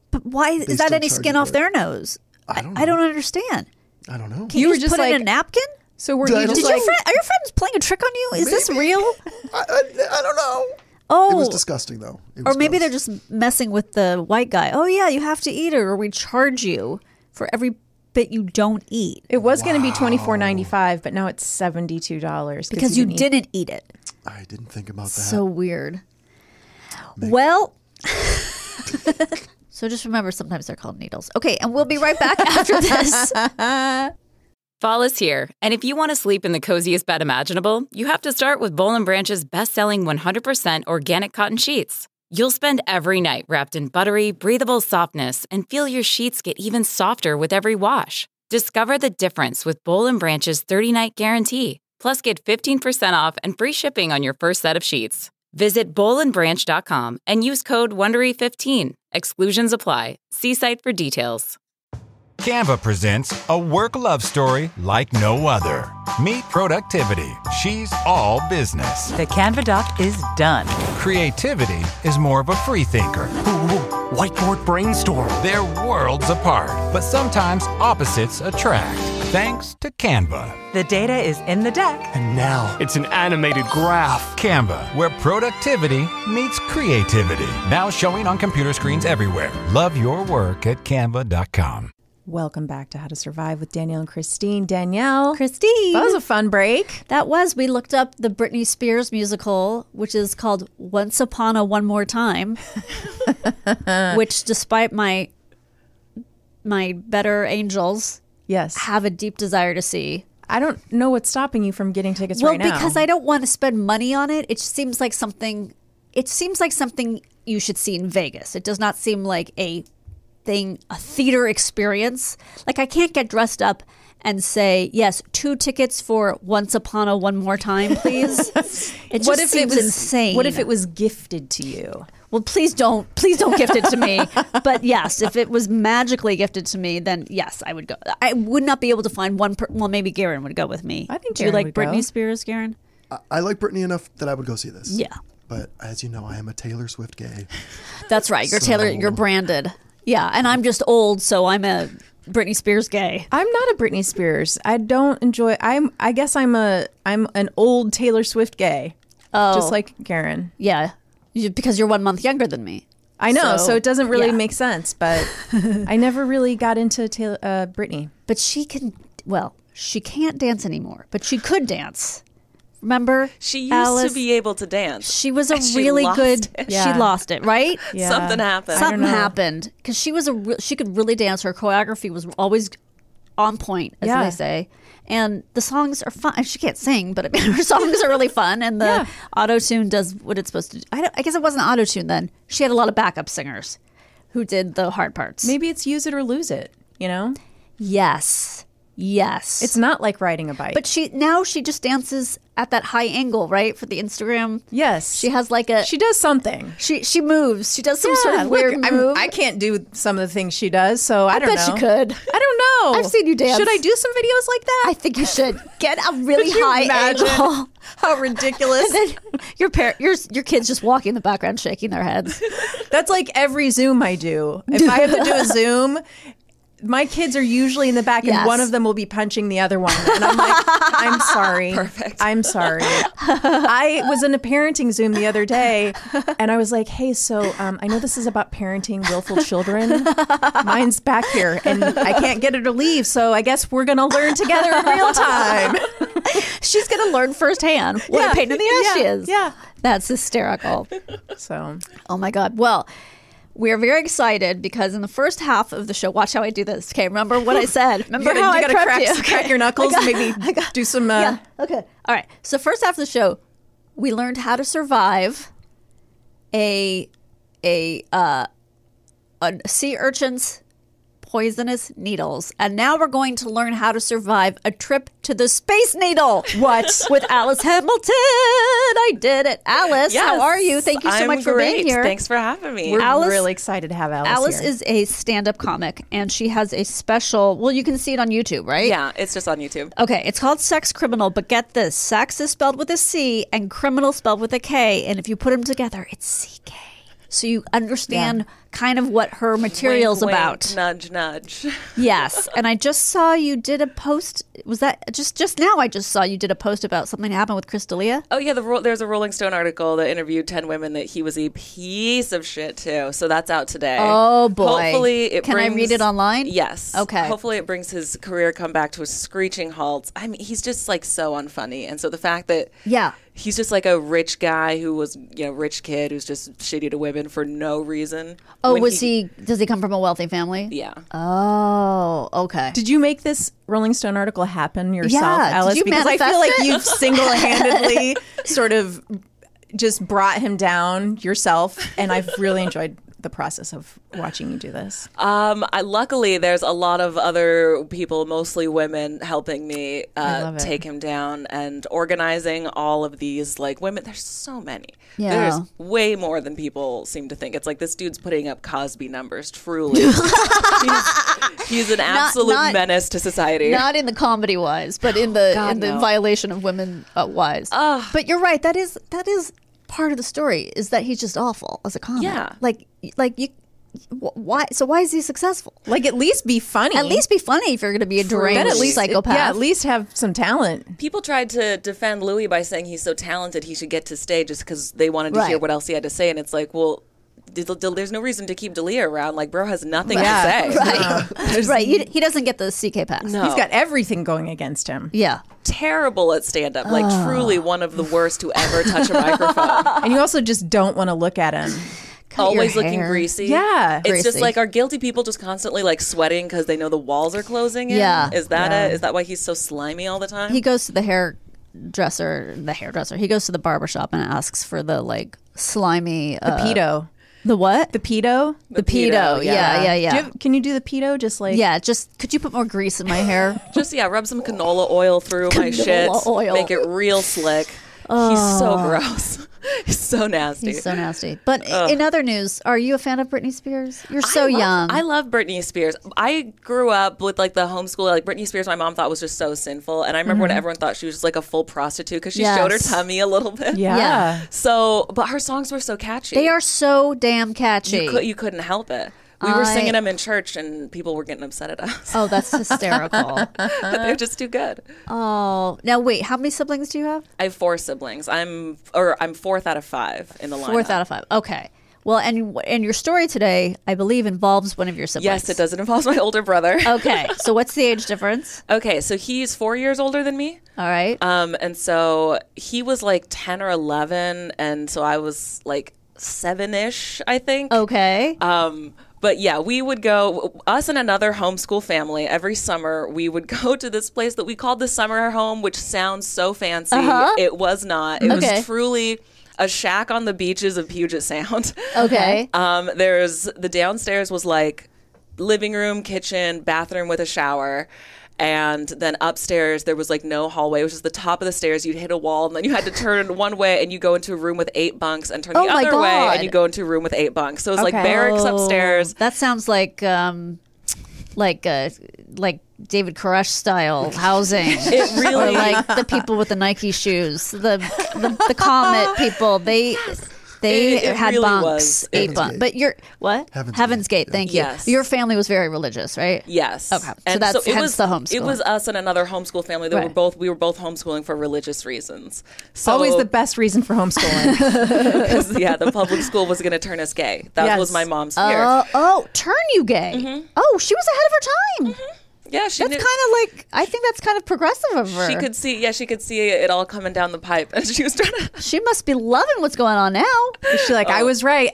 S4: But why is that any skin off their nose? I don't understand.
S6: I don't know.
S4: Can you just put it in a napkin?
S3: So were you just
S4: are your friends playing a trick on you? Is this real?
S6: I don't know.
S4: Oh,
S6: it was disgusting though.
S4: Or maybe they're just messing with the white guy. Oh yeah, you have to eat it, or we charge you for every bit you don't eat.
S3: It was going to be $24.95, but now it's $72
S4: because you didn't eat it.
S6: I didn't think about that.
S4: So weird. Well, so just remember, sometimes they're called needles. Okay, and we'll be right back after this.
S7: Fall is here, and if you want to sleep in the coziest bed imaginable, you have to start with Boll & Branch's best-selling 100% organic cotton sheets. You'll spend every night wrapped in buttery, breathable softness and feel your sheets get even softer with every wash. Discover the difference with Boll & Branch's 30-night guarantee. Plus, get 15% off and free shipping on your first set of sheets. Visit bollandbranch.com and use code WONDERY15. Exclusions apply. See site for details.
S8: Canva presents a work love story like no other. Meet Productivity. She's all business.
S9: The Canva doc is done.
S8: Creativity is more of a free thinker.
S10: Whiteboard brainstorm.
S8: They're worlds apart, but sometimes opposites attract. Thanks to Canva.
S9: The data is in the deck.
S10: And now it's an animated graph.
S8: Canva, where productivity meets creativity. Now showing on computer screens everywhere. Love your work at canva.com.
S3: Welcome back to How to Survive with Danielle and Kristine. Danielle.
S4: Christine.
S3: That was a fun break.
S4: That was. We looked up the Britney Spears musical, which is called Once Upon a One More Time, which despite my better angels have a deep desire to see.
S3: I don't know what's stopping you from getting tickets right now.
S4: Well, because I don't want to spend money on it. It seems like something you should see in Vegas. It does not seem like a theater experience. Like, I can't get dressed up and say, yes, 2 tickets for Once Upon a One More Time, please. It just seems insane.
S3: What if it was gifted to you?
S4: Well, please don't gift it to me. But yes, if it was magically gifted to me, then yes, I would go. I would not be able to find one. Well, maybe Garen would go with me.
S3: I think.
S4: Do you like Britney Spears, Garen?
S6: I like Britney enough that I would go see this.
S4: Yeah.
S6: But as you know, I am a Taylor Swift gay.
S4: That's right. You're Taylor. You're branded. Yeah, and I'm just old, so I'm a Britney Spears gay.
S3: I'm not a Britney Spears. I don't enjoy. I guess I'm an old Taylor Swift gay. Oh, just like Garen.
S4: Yeah, because you're 1 month younger than me.
S3: I know, so it doesn't really make sense. But I never really got into Britney.
S4: But she can't dance anymore. But she could dance. Remember?
S11: She used
S4: Alice?
S11: to be able to dance.
S4: She was a really good.
S3: Yeah.
S4: She lost it, right?
S3: Yeah.
S11: Something happened.
S4: Something happened because she could really dance. Her choreography was always on point, as they say. And the songs are fun. She can't sing, but I mean, her songs are really fun. And the auto-tune does what it's supposed to do. I guess it wasn't auto-tune then. She had a lot of backup singers who did the hard parts.
S3: Maybe it's use it or lose it, you know?
S4: Yes.
S3: It's not like riding a bike.
S4: But she just dances at that high angle, right? For the Instagram.
S3: Yes.
S4: She has
S3: she does something.
S4: She moves. She does some sort of weird move.
S3: I can't do some of the things she does, so I don't know.
S4: I bet she could.
S3: I don't know.
S4: I've seen you dance.
S3: Should I do some videos like that?
S4: I think you should. Get a really high angle.
S3: How ridiculous.
S4: And then your kids just walking in the background shaking their heads.
S3: That's like every Zoom I do. If I have to do a Zoom, my kids are usually in the back, and one of them will be punching the other one. And I'm like, I'm sorry.
S11: Perfect.
S3: I'm sorry. I was in a parenting Zoom the other day, and I was like, hey, so I know this is about parenting willful children. Mine's back here, and I can't get her to leave, so I guess we're going to learn together in real time.
S4: She's going to learn firsthand what a pain in the ass she is.
S3: Yeah.
S4: That's hysterical.
S3: So,
S4: oh, my God. Well, we're very excited because in the first half of the show, watch how I do this. Okay, remember what I said? Remember how I prepped you?
S3: Crack your knuckles and maybe do some...
S4: Yeah, okay. All right. So first half of the show, we learned how to survive a sea urchin's poisonous needles. And now we're going to learn how to survive a trip to the Space Needle.
S3: What?
S4: With Alice Hamilton. I did it. Alice, how are you? Thank you so much for being here.
S11: Thanks for having me.
S3: We're really excited to have Alice
S4: Alice
S3: here.
S4: is a stand-up comic, and she has a special, well, you can see it on YouTube, right?
S11: Yeah, it's just on YouTube.
S4: Okay, it's called Sex Criminal, but get this. Sex is spelled with a C and criminal spelled with a K, and if you put them together, it's CK. So you understand kind of what her material's
S11: Wink,
S4: about.
S11: wink, nudge, nudge.
S4: Yes, and I just saw you did a post. Was that just now? I just saw you did a post about something that happened with Chris D'Elia.
S11: Oh yeah, there's a Rolling Stone article that interviewed 10 women that he was a piece of shit to. So that's out today.
S4: Oh boy!
S11: Hopefully it
S4: Can I read it online?
S11: Yes.
S4: Okay.
S11: Hopefully it brings his career comeback to a screeching halt. I mean, he's just like so unfunny, and so the fact that he's just like a rich guy who was, rich kid who's just shitty to women for no reason.
S4: Oh, does he come from a wealthy family?
S11: Yeah.
S4: Oh, okay.
S3: Did you make this Rolling Stone article happen yourself, Alice?
S4: Did you
S3: because I feel
S4: manifest
S3: like
S4: it?
S3: you've single-handedly sort of just brought him down yourself, and I've really enjoyed the process of watching you do this.
S11: Luckily, there's a lot of other people, mostly women, helping me take him down and organizing all of these women. There's so many.
S4: Yeah.
S11: There's way more than people seem to think. It's like this dude's putting up Cosby numbers, truly. he's an absolute menace to society.
S4: Not in the comedy wise, but in the violation of women wise. But you're right. That is part of the story, is that he's just awful as a comic.
S11: Yeah.
S4: Why? So why is he successful?
S3: At least be funny.
S4: At least be funny if you're going to be a deranged psychopath.
S3: Yeah, at least have some talent.
S11: People tried to defend Louis by saying he's so talented he should get to stay just because they wanted to hear what else he had to say. And it's like, well, there's no reason to keep D'Elia around. Bro has nothing to say.
S4: Right. Right. He doesn't get the CK pass.
S11: No.
S3: He's got everything going against him.
S4: Yeah.
S11: Terrible at stand-up. Truly one of the worst to ever touch a microphone.
S3: And you also just don't want to look at him.
S11: Always looking greasy.
S3: Yeah.
S11: It's just are guilty people just constantly sweating because they know the walls are closing in?
S4: Yeah.
S11: Is that it? Is that why he's so slimy all the time?
S4: He goes to the hairdresser. He goes to the barbershop and asks for the slimy...
S3: The pedo.
S4: The what?
S3: The pedo?
S11: The pedo.
S4: Yeah.
S3: Can you do the pedo just
S4: Yeah, just could you put more grease in my hair?
S11: Just, rub some canola oil through my shit.
S4: Oil.
S11: Make it real slick. He's so gross. He's so nasty.
S4: He's so nasty. But in other news, are you a fan of Britney Spears? You're so young.
S11: I love Britney Spears. I grew up with the homeschool. Britney Spears, my mom thought was just so sinful. And I remember when everyone thought she was just a full prostitute because she showed her tummy a little bit.
S3: Yeah.
S11: So, but her songs were so catchy.
S4: They are so damn catchy.
S11: You couldn't help it. We were singing them in church, and people were getting upset at us.
S4: Oh, that's hysterical.
S11: They're just too good.
S4: Oh, now wait, how many siblings do you have?
S11: I have 4 siblings. I'm fourth out of 5 in the lineup.
S4: Fourth out of 5. Okay. Well, and your story today, I believe, involves one of your siblings.
S11: Yes, it does. It involves my older brother.
S4: Okay. So what's the age difference?
S11: Okay, so he's 4 years older than me.
S4: All right.
S11: And so he was 10 or 11, and so I was 7-ish, I think.
S4: Okay.
S11: But yeah, we would go, us and another homeschool family, every summer, we would go to this place that we called the summer home, which sounds so fancy. It was not. It was truly a shack on the beaches of Puget Sound.
S4: Okay.
S11: There's, the downstairs was living room, kitchen, bathroom with a shower. And then upstairs, there was no hallway. It was just the top of the stairs. You'd hit a wall, and then you had to turn one way, and you go into a room with 8 bunks, and turn the other way, and you go into a room with 8 bunks. So it was barracks upstairs.
S4: That sounds like David Koresh style housing.
S11: It really,
S4: or the people with the Nike shoes, the Comet people. They had
S11: really
S4: bunks,
S11: was.
S4: 8 bunks. But you're what? Heaven's Gate. Thank you.
S11: Yes.
S4: Your family was very religious, right?
S11: Yes.
S4: Okay. So that's hence the homeschool.
S11: It was us and another homeschool family that we were both homeschooling for religious reasons. So
S3: always the best reason for homeschooling.
S11: The public school was going to turn us gay. That was my mom's fear.
S4: Turn you gay. Mm-hmm. Oh, she was ahead of her time.
S11: Mm-hmm. Yeah,
S4: that's kind of I think that's kind of progressive of her.
S11: She could see it all coming down the pipe, and she was trying to.
S4: She must be loving what's going on now.
S3: She's like, I was right.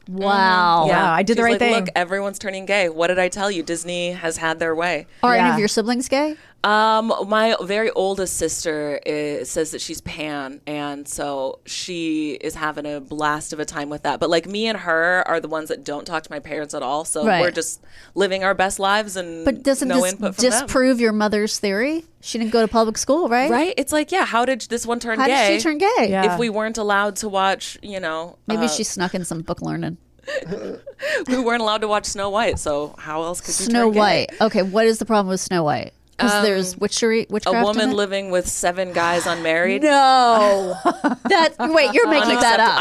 S4: Wow.
S3: Yeah, I did the right thing.
S11: Look, everyone's turning gay. What did I tell you? Disney has had their way.
S4: Are any of your siblings gay?
S11: My very oldest sister says that she's pan, and so she is having a blast of a time with that. But like me and her are the ones that don't talk to my parents at all, so we're just living our best lives and
S4: but doesn't
S11: no
S4: this
S11: input from them.
S4: disprove your mother's theory? She didn't go to public school, right?
S11: Right? It's like, yeah, how did this one turn
S4: How
S11: gay?
S4: did she turn gay?
S3: Yeah.
S11: If we weren't allowed to watch,
S4: Maybe she snuck in some book learning.
S11: we weren't allowed to watch Snow White, so how else could you
S4: Snow
S11: turn gay?
S4: White. Okay, what is the problem with Snow White? Because there's witchcraft.
S11: A woman
S4: in it?
S11: living with 7 guys unmarried.
S4: No, wait, you're making that up.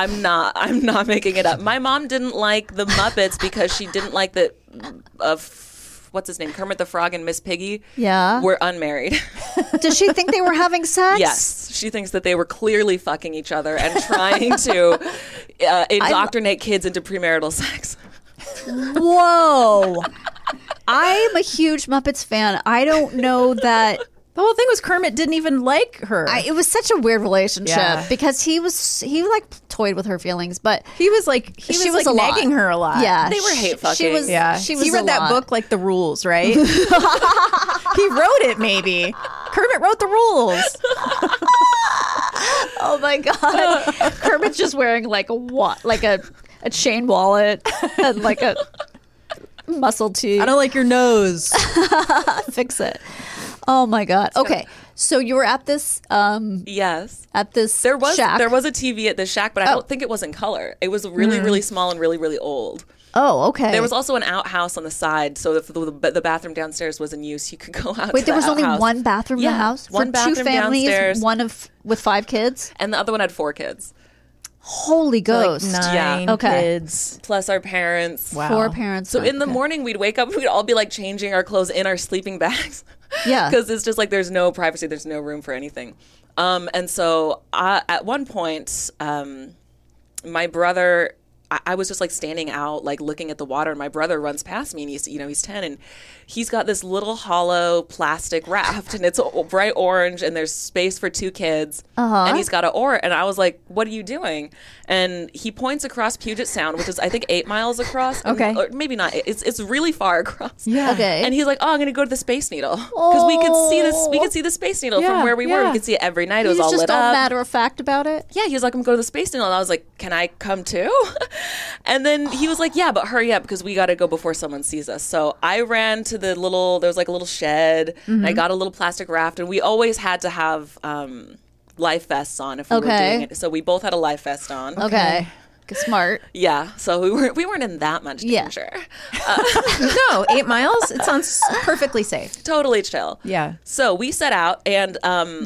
S11: I'm not making it up. My mom didn't like the Muppets because she didn't like the what's his name, Kermit the Frog and Miss Piggy.
S4: Yeah,
S11: were unmarried.
S4: Does she think they were having sex?
S11: Yes, she thinks that they were clearly fucking each other and trying to indoctrinate kids into premarital sex.
S4: Whoa. I'm a huge Muppets fan. I don't know that.
S3: The whole thing was Kermit didn't even like her.
S4: It was such a weird relationship because he like toyed with her feelings, but
S3: he was like
S4: a
S3: nagging her a lot.
S4: Yeah,
S11: they were hate fucking.
S4: She was
S3: he read that book like The Rules, right? He wrote it. Maybe Kermit wrote the rules.
S4: Oh my god, Kermit's just wearing like a chain wallet and like a muscle tee.
S3: I don't like your nose.
S4: Fix it. Oh my god. Okay, so you were at this.
S11: Yes.
S4: At this.
S11: There was
S4: shack.
S11: a TV at the shack, but I don't think it was in color. It was really really small and really really old.
S4: Oh, okay.
S11: There was also an outhouse on the side, so if the bathroom downstairs was in use, you could go out.
S4: Wait,
S11: to
S4: there
S11: the
S4: was only
S11: outhouse.
S4: one bathroom in the house?
S11: One
S4: for
S11: bathroom
S4: 2 families,
S11: downstairs.
S4: with 5 kids?
S11: And the other one had 4 kids.
S4: Holy ghost.
S3: Like 9 kids.
S11: Plus our parents.
S3: Wow.
S4: 4 parents.
S11: So in the morning, we'd wake up, we'd all be like changing our clothes in our sleeping bags.
S4: Yeah.
S11: Because it's just like there's no privacy, there's no room for anything. And so at one point, my brother, I was just like standing out, like looking at the water, and my brother runs past me, and he's 10, and he's got this little hollow plastic raft, and it's bright orange, and there's space for 2 kids, and he's got an oar, and I was like, "What are you doing?" And he points across Puget Sound, which is I think 8 miles across.
S3: Okay,
S11: or maybe not. It's really far across.
S3: Yeah.
S4: Okay.
S11: And he's like, "Oh, I'm going to go to the Space Needle because we could see this. We could see the Space Needle from where we were. We could see it every night. It was all
S4: just
S11: lit
S4: all
S11: up."
S4: matter of fact about it?
S11: Yeah, he was like, "I'm going to the Space Needle," and I was like, "Can I come too?" And then he was like, "Yeah, but hurry up because we got to go before someone sees us." So I ran to there was like a little shed, and I got a little plastic raft, and we always had to have life vests on if we were doing it. So we both had a life vest on.
S4: Okay. Smart.
S11: Yeah, so we weren't in that much danger.
S3: No, 8 miles? It sounds perfectly safe.
S11: Totally chill.
S3: Yeah.
S11: So we set out, and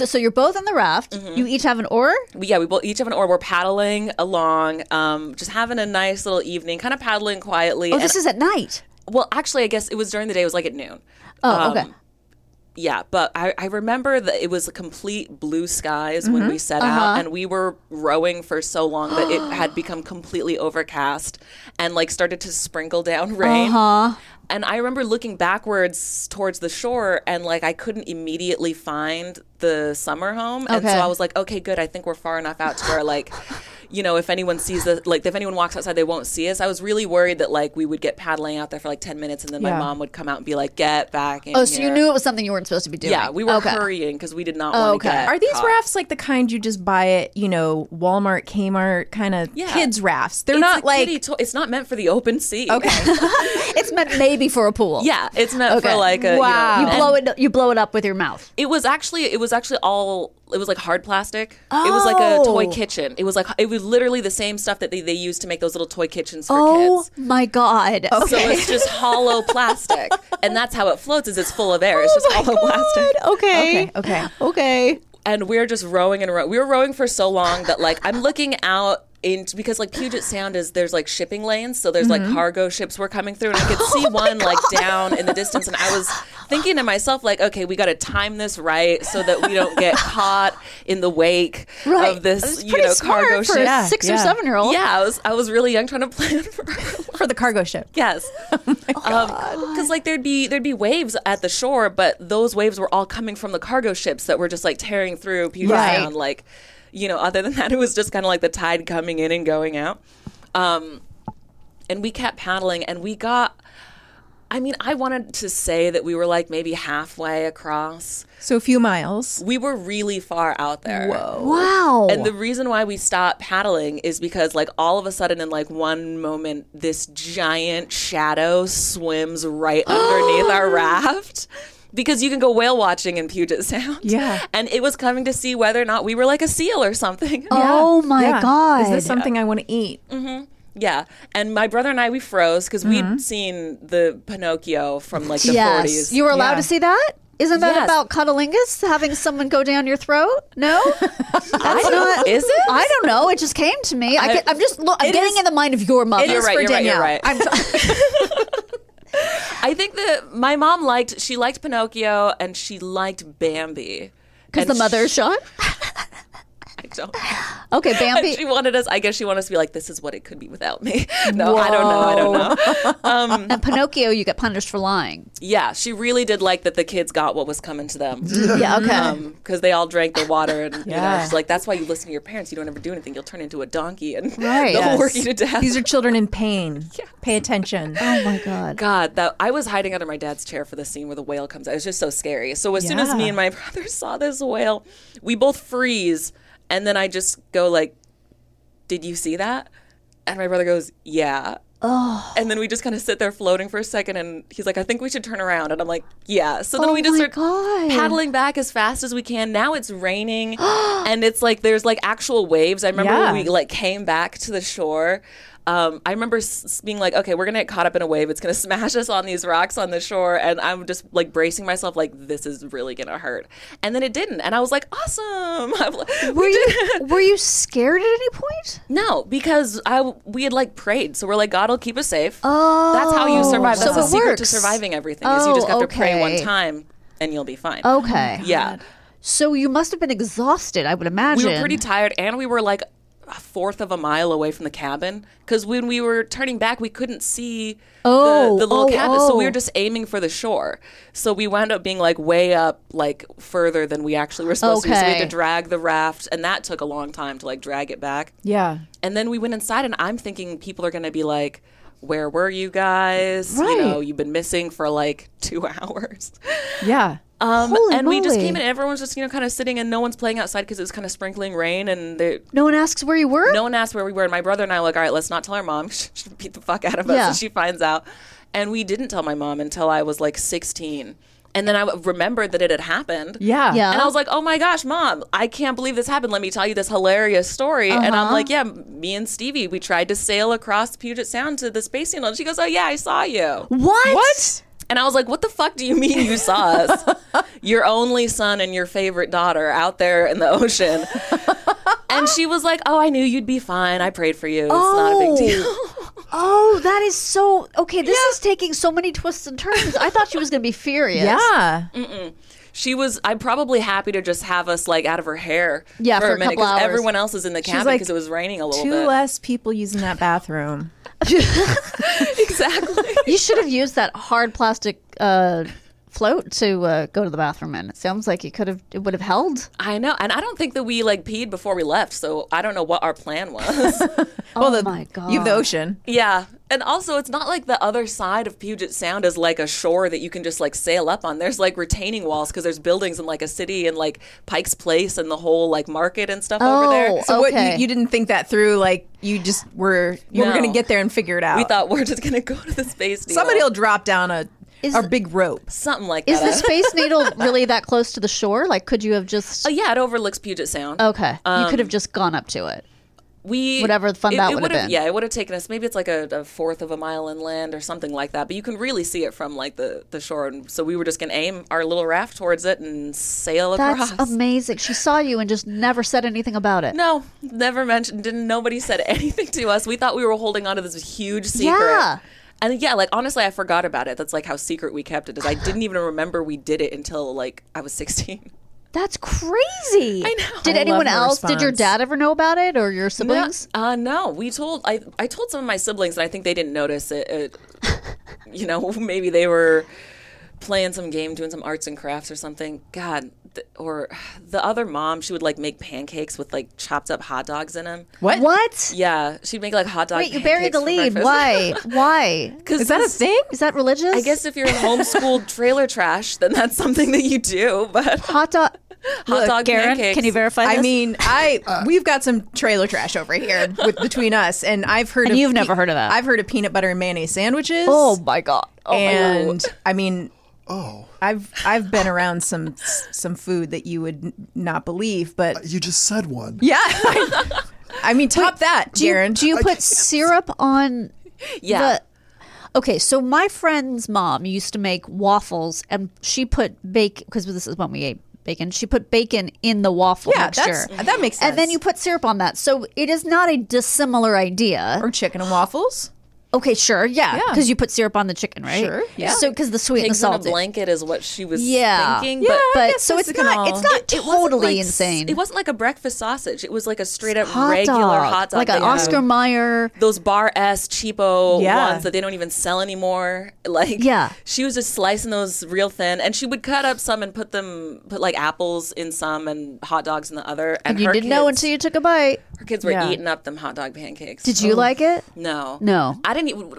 S4: So you're both on the raft. You each have an oar?
S11: we both each have an oar. We're paddling along, just having a nice little evening, kind of paddling quietly.
S4: Oh, this is at night.
S11: Well, actually, I guess it was during the day. It was like at noon.
S4: Oh, okay.
S11: Yeah, but I remember that it was a complete blue skies when we set out, and we were rowing for so long that it had become completely overcast and like started to sprinkle down rain. And I remember looking backwards towards the shore, and like I couldn't immediately find the summer home, and so I was like, okay, good. I think we're far enough out to where like, if anyone sees if anyone walks outside, they won't see us. I was really worried that like we would get paddling out there for like 10 minutes, and then my mom would come out and be like, "Get back in."
S4: Oh, so you knew it was something you weren't supposed to be doing.
S11: Yeah, we were hurrying because we did not want to get
S3: Are these
S11: caught.
S3: rafts like the kind you just buy at, Walmart, Kmart kind of kids rafts? They're
S11: It's
S3: not
S11: a
S3: like
S11: kiddie it's not meant for the open sea.
S3: Okay.
S4: It's meant maybe for a pool.
S11: Yeah, it's meant for like a
S3: Wow.
S4: You blow it up with your mouth.
S11: It was actually like hard plastic. It was like a toy kitchen. It was literally the same stuff that they used to make those little toy kitchens for kids.
S4: Oh my god.
S11: So it's just hollow plastic, and that's how it floats. Is it's full of air. It's just hollow plastic.
S4: Okay.
S11: And we're just rowing and rowing. We were rowing for so long that like I'm looking out because like Puget Sound there's like shipping lanes, so there's like cargo ships were coming through, and I could see one like down in the distance, and I was thinking to myself like, okay, we got to time this right so that we don't get caught in the wake of this cargo
S4: for
S11: ship.
S4: a 6 or 7-year-old.
S11: Yeah, I was really young, trying to plan
S3: for the cargo ship.
S11: Yes, because like there'd be waves at the shore, but those waves were all coming from the cargo ships that were just like tearing through Puget Sound, like. Other than that, it was just kind of like the tide coming in and going out. And we kept paddling, and we got, I mean, I wanted to say that we were like maybe halfway across.
S3: So a few miles.
S11: We were really far out there.
S3: Whoa.
S4: Wow.
S11: And the reason why we stopped paddling is because like all of a sudden in like one moment, this giant shadow swims right underneath our raft. Because you can go whale watching in Puget Sound.
S3: Yeah.
S11: And it was coming to see whether or not we were like a seal or something.
S4: Oh my God.
S3: Is this something I want to eat?
S11: Mm-hmm. Yeah. And my brother and I, we froze because we'd seen the Pinocchio from like the 40s.
S4: You were allowed to see that? Isn't that
S11: Yes.
S4: about cuddlingus? Having someone go down your throat? No? That's not.
S11: Is it?
S4: I don't know. It just came to me. I'm getting in the mind of your mother.
S3: It is for Danielle.
S11: You're right. I think that my mom liked Pinocchio and she liked Bambi.
S4: Because the mother is shot?
S11: I don't know.
S4: Okay, Bambi.
S11: And she wanted us to be like, this is what it could be without me. No, I don't know.
S4: And Pinocchio, you get punished for lying.
S11: Yeah, she really did like that the kids got what was coming to them.
S4: Yeah, okay.
S11: Because they all drank the water. And you know, she's like, that's why you listen to your parents. You don't ever do anything. You'll turn into a donkey and they'll work you to death.
S3: These are children in pain. Yeah. Pay attention.
S4: Oh my God.
S11: God, I was hiding under my dad's chair for the scene where the whale comes out. It was just so scary. So as soon as me and my brother saw this whale, we both freeze. And then I just go like, did you see that? And my brother goes, yeah. Oh. And then we just kind of sit there floating for a second. And he's like, I think we should turn around. And I'm like, yeah. So then we just start paddling back as fast as we can. Now it's raining. And it's like, there's like actual waves. I remember when we like came back to the shore. I remember being like, okay, we're going to get caught up in a wave. It's going to smash us on these rocks on the shore. And I'm just like bracing myself like, this is really going to hurt. And then it didn't. And I was like, awesome.
S4: Were you scared at any point?
S11: No, because we had like prayed. So we're like, God will keep us safe. Oh. That's how you survive. That's the secret to surviving everything is you just have to pray one time and you'll be fine.
S4: Okay.
S11: Yeah.
S4: So you must have been exhausted, I would imagine.
S11: We were pretty tired and we were like a fourth of a mile away from the cabin because when we were turning back we couldn't see the little cabin, so we were just aiming for the shore. So we wound up being like way up, like further than we actually were supposed to be. So we had to drag the raft, and that took a long time to like drag it back.
S3: Yeah.
S11: And then we went inside, and I'm thinking people are going to be like, where were you guys?
S3: Right.
S11: You know, you've been missing for like 2 hours.
S3: Yeah.
S11: And we just came in, and everyone's just, you know, kind of sitting, and no one's playing outside because it was kind of sprinkling rain. And
S4: no one asks where you were?
S11: No one asked where we were. And my brother and I were like, all right, let's not tell our mom. She'll beat the fuck out of us if she finds out. And we didn't tell my mom until I was like 16. And then I remembered that it had happened.
S3: Yeah.
S11: And I was like, oh my gosh, Mom, I can't believe this happened. Let me tell you this hilarious story. And I'm like, yeah, me and Stevie, we tried to sail across Puget Sound to the Space Needle. And she goes, oh yeah, I saw you.
S4: What?
S11: And I was like, what the fuck do you mean you saw us? Your only son and your favorite daughter out there in the ocean. And she was like, oh, I knew you'd be fine. I prayed for you. It's not a big deal.
S4: Oh, that is so... Okay, this is taking so many twists and turns. I thought she was going to be furious.
S3: Yeah.
S11: She was... I'm probably happy to just have us like out of her hair
S4: for
S11: a minute.
S4: couple hours.
S11: Everyone else is in the cabin because it was raining a little bit.
S3: Two less people using that bathroom.
S11: Exactly.
S4: You should have used that hard plastic float to go to the bathroom in. It sounds like it would have held.
S11: I know. And I don't think that we like peed before we left, so I don't know what our plan was.
S4: My God.
S3: You have the ocean.
S11: Yeah. And also, it's not like the other side of Puget Sound is like a shore that you can just like sail up on. There's like retaining walls because there's buildings in like a city and like Pike's Place and the whole like market and stuff over there.
S3: So what, you didn't think that through? Like you just were going to get there and figure it out.
S11: We thought we're just going to go to the Space Needle.
S3: Somebody will drop down a big rope.
S11: Something like that.
S4: Is the Space Needle really that close to the shore? Like, could you have just...
S11: yeah, it overlooks Puget Sound.
S4: Okay. You could have just gone up to it. Whatever fun that would have been.
S11: Yeah, it would have taken us, maybe it's like a fourth of a mile inland or something like that. But you can really see it from like the shore. And so we were just going to aim our little raft towards it and sail across.
S4: That's amazing. She saw you and just never said anything about it.
S11: No, never mentioned. Nobody said anything to us. We thought we were holding on to this huge secret.
S4: Yeah.
S11: And yeah, like honestly, I forgot about it. That's like how secret we kept it. Is I didn't even remember we did it until like I was 16.
S4: That's crazy.
S11: I know.
S4: Did anyone else? Did your dad ever know about it or your siblings?
S11: No. I told some of my siblings, and I think they didn't notice it. You know, maybe they were playing some game, doing some arts and crafts or something. God, or the other mom, she would like make pancakes with like chopped up hot dogs in them.
S4: What?
S11: Yeah, she'd make like hot dog.
S4: Wait, you buried the lead. Why? Why?
S11: Is
S3: that a thing?
S4: Is that religious?
S11: I guess if you're homeschooled trailer trash, then that's something that you do. But
S4: hot dog.
S11: Hot dog
S4: Karen,
S11: pancakes.
S4: can you verify this?
S3: I mean, we've got some trailer trash over here between us, and I've heard.
S4: And you've never heard of that.
S3: I've heard of peanut butter and mayonnaise sandwiches.
S4: Oh my god! Oh
S3: and
S4: my Lord.
S3: I mean, I've been around some food that you would not believe, but
S6: You just said one.
S3: yeah, I mean, top that, Jaren.
S4: Do you put syrup on?
S11: Yeah.
S4: Okay, so my friend's mom used to make waffles, and she put bacon, because this is when we ate bacon. She put bacon in the waffle mixture.
S3: That makes sense.
S4: And then you put syrup on that. So it is not a dissimilar idea.
S3: or chicken and waffles.
S4: Okay, sure, yeah,
S3: Yeah.
S4: because you put syrup on the chicken, right?
S3: Sure, yeah.
S4: So because the sweet and the
S11: Pigs in a
S4: salty.
S11: blanket is what she was
S4: Yeah.
S11: thinking.
S3: Yeah,
S11: But
S3: I
S4: But
S3: guess
S4: so
S3: this
S4: it's
S3: can
S4: not.
S3: all-
S4: It's not
S11: it wasn't
S4: totally
S11: like
S4: insane.
S11: It wasn't like a breakfast sausage. It was like a straight up
S4: hot
S11: regular
S4: dog,
S11: hot dog.
S4: like an
S11: they
S4: Oscar
S11: have.
S4: Mayer.
S11: Those bar S cheapo
S3: Yeah.
S11: ones that they don't even sell anymore. Like,
S4: Yeah.
S11: she was just slicing those real thin, and she would cut up some and put like apples in some and hot dogs in the other. And
S4: You
S11: her
S4: didn't know
S11: kids-
S4: until you took a bite.
S11: her kids were
S3: Yeah.
S11: eating up them hot dog pancakes.
S4: Did you like it?
S11: No,
S4: No.
S11: I didn't even.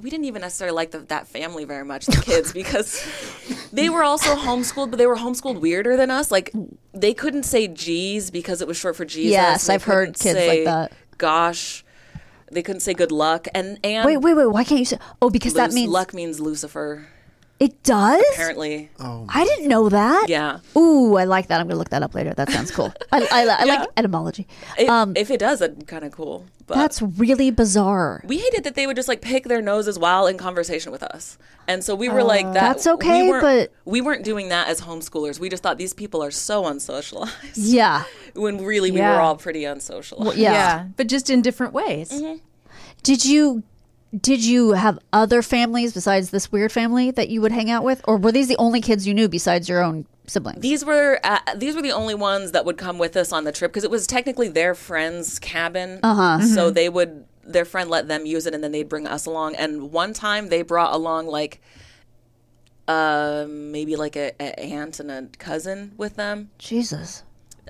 S11: We didn't even necessarily like that family very much, the kids, because they were also homeschooled, but they were homeschooled weirder than us. Like, they couldn't say "geez" because it was short for Jesus.
S4: Yes,
S11: They
S4: I've heard
S11: couldn't
S4: kids like
S11: say
S4: that.
S11: Gosh, they couldn't say good luck. And
S4: Wait. Why can't you say? Oh, because that means
S11: luck means Lucifer.
S4: it does.
S11: Apparently,
S4: I didn't know that.
S11: yeah.
S4: Ooh, I like that. I'm gonna look that up later. That sounds cool. I like etymology.
S11: If it does, that's kind of cool. But
S4: That's really bizarre.
S11: we hated that they would just like pick their noses while in conversation with us, and so we were like, "That
S4: That's okay, but-
S11: we weren't doing that as homeschoolers. We just thought these people are so unsocialized."
S4: Yeah.
S11: When really we
S3: Yeah.
S11: were all pretty unsocialized.
S4: Yeah.
S3: but just in different ways.
S4: Did you have other families besides this weird family that you would hang out with, or were these the only kids you knew besides your own siblings?
S11: These were the only ones that would come with us on the trip because it was technically their friend's cabin. So their friend let them use it, and then they'd bring us along. And one time they brought along like maybe like a aunt and a cousin with them.
S4: Jesus.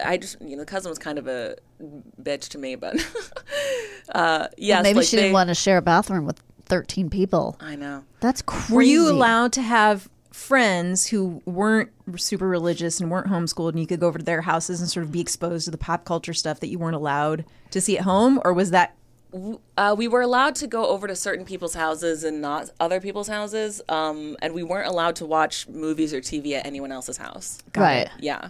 S11: I just, the cousin was kind of a bitch to me, but yes,
S4: Maybe
S11: like
S4: she didn't want to share a bathroom with 13 people.
S11: I know.
S4: That's crazy.
S3: Were you allowed to have friends who weren't super religious and weren't homeschooled, and you could go over to their houses and sort of be exposed to the pop culture stuff that you weren't allowed to see at home? Or was that
S11: We were allowed to go over to certain people's houses and not other people's houses, and we weren't allowed to watch movies or TV at anyone else's house.
S4: right?
S11: Yeah.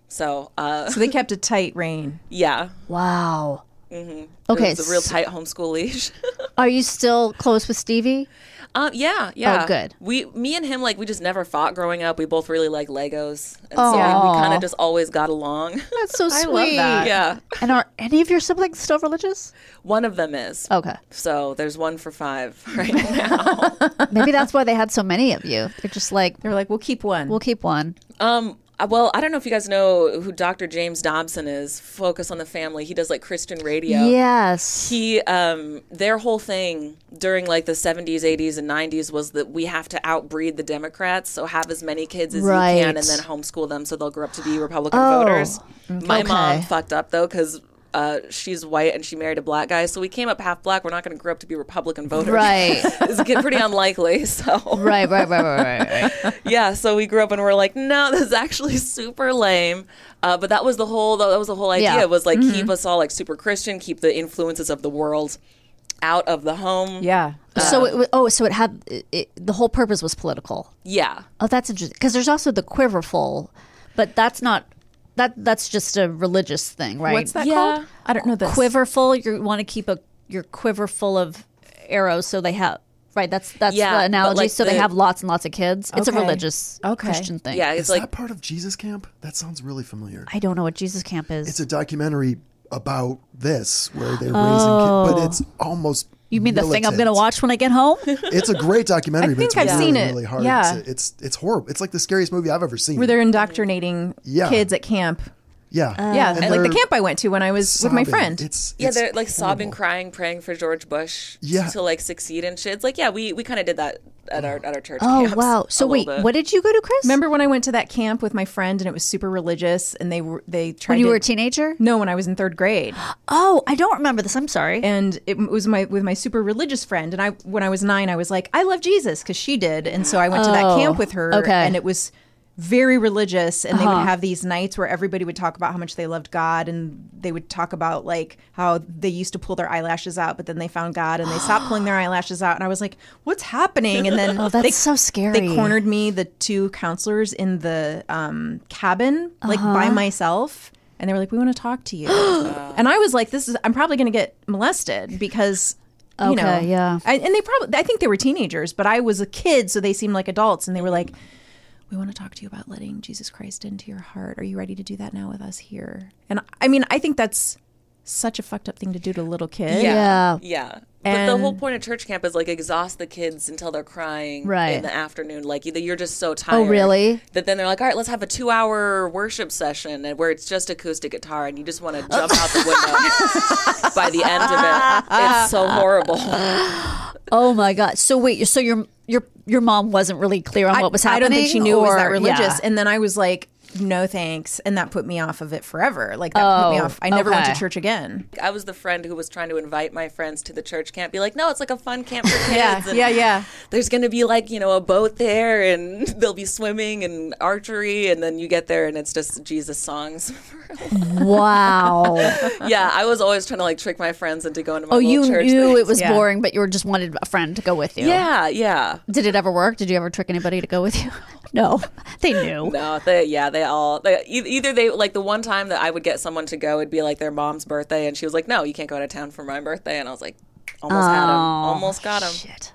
S11: So,
S3: so they kept a tight rein?
S11: yeah.
S4: Wow.
S11: Okay.
S4: Okay.
S11: It's a real tight homeschool leash.
S4: Are you still close with Stevie?
S11: Yeah.
S4: Oh, good.
S11: Me and him, like, we just never fought growing up. We both really like Legos. And
S4: Aw.
S11: so we kind of just always got along.
S4: That's so sweet.
S3: I love that.
S11: Yeah.
S4: And are any of your siblings still religious?
S11: One of them is.
S4: Okay.
S11: So there's 1 for 5 right now.
S4: Maybe that's why they had so many of you. They're just like,
S3: They were like, we'll keep one.
S4: we'll keep one.
S11: Well, I don't know if you guys know who Dr. James Dobson is. Focus on the Family. He does like Christian radio.
S4: Yes.
S11: He, their whole thing during like the 70s, 80s, and 90s was that we have to outbreed the Democrats. So have as many kids as
S4: Right.
S11: you can and then homeschool them so they'll grow up to be Republican
S4: Oh,
S11: voters. My
S4: okay.
S11: mom fucked up though because she's white and she married a black guy. So we came up half black. We're not going to grow up to be Republican voters.
S4: Right.
S11: It's pretty unlikely. So
S4: Right.
S11: yeah, so we grew up and we're like, no, this is actually super lame. But that was the whole idea.
S4: Yeah.
S11: Was like keep us all like super Christian, keep the influences of the world out of the home.
S3: yeah.
S4: So it had the whole purpose was political.
S11: Yeah.
S4: Oh, that's interesting. Because there's also the quiverful, but that's not that's just a religious thing, right?
S3: What's that
S11: Yeah.
S3: called? I don't know this.
S4: Quiverful. You want to keep your quiver full of arrows, so they have right. That's
S11: Yeah,
S4: the
S11: but,
S4: analogy.
S11: like,
S4: So they have lots and lots of kids. It's a
S3: Okay.
S4: religious
S3: Okay.
S4: Christian thing.
S11: Yeah,
S6: Is
S11: it's like
S6: that part of Jesus Camp? That sounds really familiar.
S4: I don't know what Jesus Camp is.
S6: It's a documentary about this where they're raising kids, but it's almost.
S4: You mean the thing I'm
S6: militant.
S4: going to watch when I get home?
S6: It's a great documentary,
S3: I
S6: but it's
S3: think I've
S6: really,
S3: seen it.
S6: really hard.
S3: Yeah.
S6: It's horrible. It's like the scariest movie I've ever seen.
S3: Where they're indoctrinating
S6: Yeah.
S3: kids at camp.
S6: yeah,
S3: Yeah,
S6: And
S3: like the
S6: they're
S3: camp I went to when I was with my
S6: sobbing.
S3: friend.
S6: It's
S11: they're like sobbing,
S6: horrible.
S11: crying, praying for George Bush
S6: Yeah.
S11: to like succeed and shit. It's like, yeah, we kind of did that at our church
S4: Oh,
S11: camps.
S4: wow. So wait, what did you go to, Chris?
S3: Remember when I went to that camp with my friend and it was super religious and they tried
S4: when you were a teenager?
S3: No, when I was in 3rd grade.
S4: Oh, I don't remember this. I'm sorry.
S3: And it was with my super religious friend. And when I was 9, I was like, I love Jesus because she did. And so I went to that camp with her.
S4: Okay.
S3: And it was very religious, and they would have these nights where everybody would talk about how much they loved God, and they would talk about like how they used to pull their eyelashes out, but then they found God and they stopped pulling their eyelashes out. And I was like, what's happening? And then
S4: that's so scary.
S3: They cornered me, the 2 counselors, in the cabin, like by myself. And they were like, we want to talk to you. And I was like, I'm probably going to get molested because, you know.
S4: Yeah.
S3: I think they were teenagers, but I was a kid, so they seemed like adults. And they were like, we want to talk to you about letting Jesus Christ into your heart. Are you ready to do that now with us here? And I mean, I think that's such a fucked up thing to do to a little kid.
S11: Yeah. But
S3: And
S11: the whole point of church camp is like exhaust the kids until they're crying in the afternoon. Like either you're just so tired.
S4: Oh, really?
S11: That then they're like, all right, let's have a 2-hour worship session where it's just acoustic guitar and you just want to jump out the window by the end of it. It's so horrible.
S4: Oh my God. So wait, so your mom wasn't really clear on what was happening?
S3: I don't think she knew it was that religious.
S4: Yeah.
S3: And then I was like, no thanks. And that put me off of it forever. Like that put me off. I never went to church again.
S11: I was the friend who was trying to invite my friends to the church camp. Be like, no, it's like a fun camp for kids.
S3: Yeah.
S11: There's going to be like, a boat there and they'll be swimming and archery. And then you get there and it's just Jesus songs.
S4: Wow.
S11: Yeah, I was always trying to like trick my friends into going to my
S4: you
S11: church
S4: knew
S11: things.
S4: it was boring, but you just wanted a friend to go with you.
S11: Yeah.
S4: Did it ever work? Did you ever trick anybody to go with you? No, they knew.
S11: No, either they like the one time that I would get someone to go, it'd be like their mom's birthday, and she was like, "No, you can't go out of town for my birthday," and I was like, "Almost got him."
S4: Shit.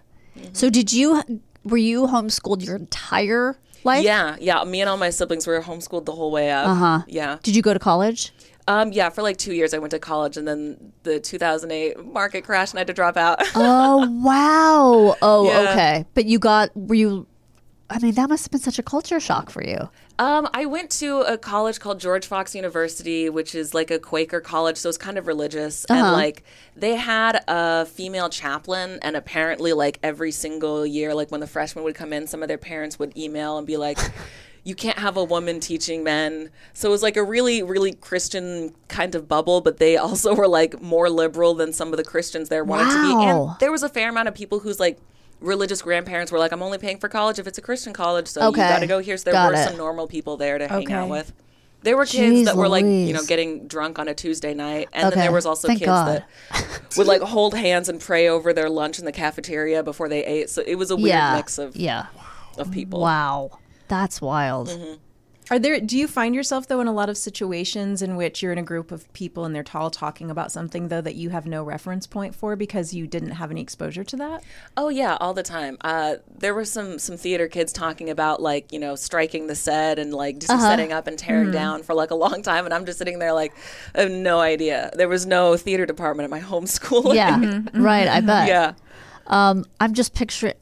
S4: So were you homeschooled your entire life?
S11: Yeah. Me and all my siblings were homeschooled the whole way up. Yeah.
S4: Did you go to college?
S11: Yeah, for like 2 years I went to college, and then the 2008 market crashed, and I had to drop out.
S4: Oh wow. Oh,
S11: Yeah.
S4: okay. But that must have been such a culture shock for you.
S11: I went to a college called George Fox University, which is like a Quaker college, so it's kind of religious. And like they had a female chaplain, and apparently like every single year, like when the freshmen would come in, some of their parents would email and be like, you can't have a woman teaching men. So it was like a really, really Christian kind of bubble, but they also were like more liberal than some of the Christians there wanted to be. And there was a fair amount of people whose like religious grandparents were like, I'm only paying for college if it's a Christian college, so you got to go here. So there were some normal people there to hang out with. There were kids that were like, getting drunk on a Tuesday night, and then there was also kids that would like hold hands and pray over their lunch in the cafeteria before they ate. So it was a weird mix of people.
S4: Wow, that's wild.
S11: Mm-hmm.
S3: Do you find yourself though in a lot of situations in which you're in a group of people and they're all talking about something though that you have no reference point for because you didn't have any exposure to that?
S11: Oh yeah, all the time. There were some theater kids talking about like, striking the set and like just setting up and tearing down for like a long time, and I'm just sitting there like, I have no idea. There was no theater department at my home school.
S4: Yeah, right. I bet.
S11: Yeah.
S4: I'm just picturing.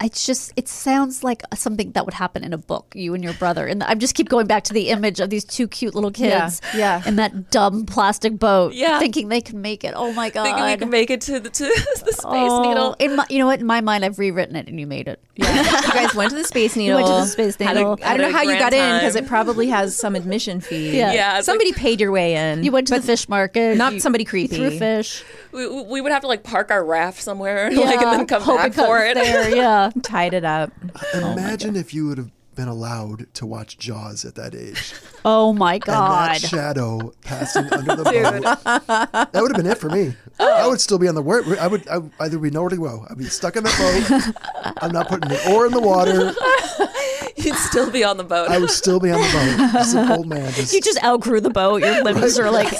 S4: It sounds like something that would happen in a book, you and your brother. And I just keep going back to the image of these 2 cute little kids in that dumb plastic boat thinking they can make it. Oh my God.
S11: Thinking we can make it to the Space Needle.
S4: You know what? In my mind, I've rewritten it and you made it.
S3: Yeah. You guys went to the Space Needle.
S4: You went to the Space Needle.
S3: I don't know how you got in because it probably has some admission fee.
S11: Yeah,
S3: somebody paid your way in.
S4: You went to the fish market.
S3: Not somebody creepy.
S4: You threw fish.
S11: We would have to like park our raft somewhere and then come back for it.
S4: There,
S3: tied it up.
S6: Imagine if you would have been allowed to watch Jaws at that age.
S4: Oh my God.
S6: And that shadow passing under the boat. That would have been it for me. I would still be on the word. I would either be nowhere to go. I'd be stuck in that boat. I'm not putting an oar in the water.
S11: You'd still be on the boat.
S6: I would still be on the boat. Just an old man.
S4: You just outgrew the boat. Your limbs are like...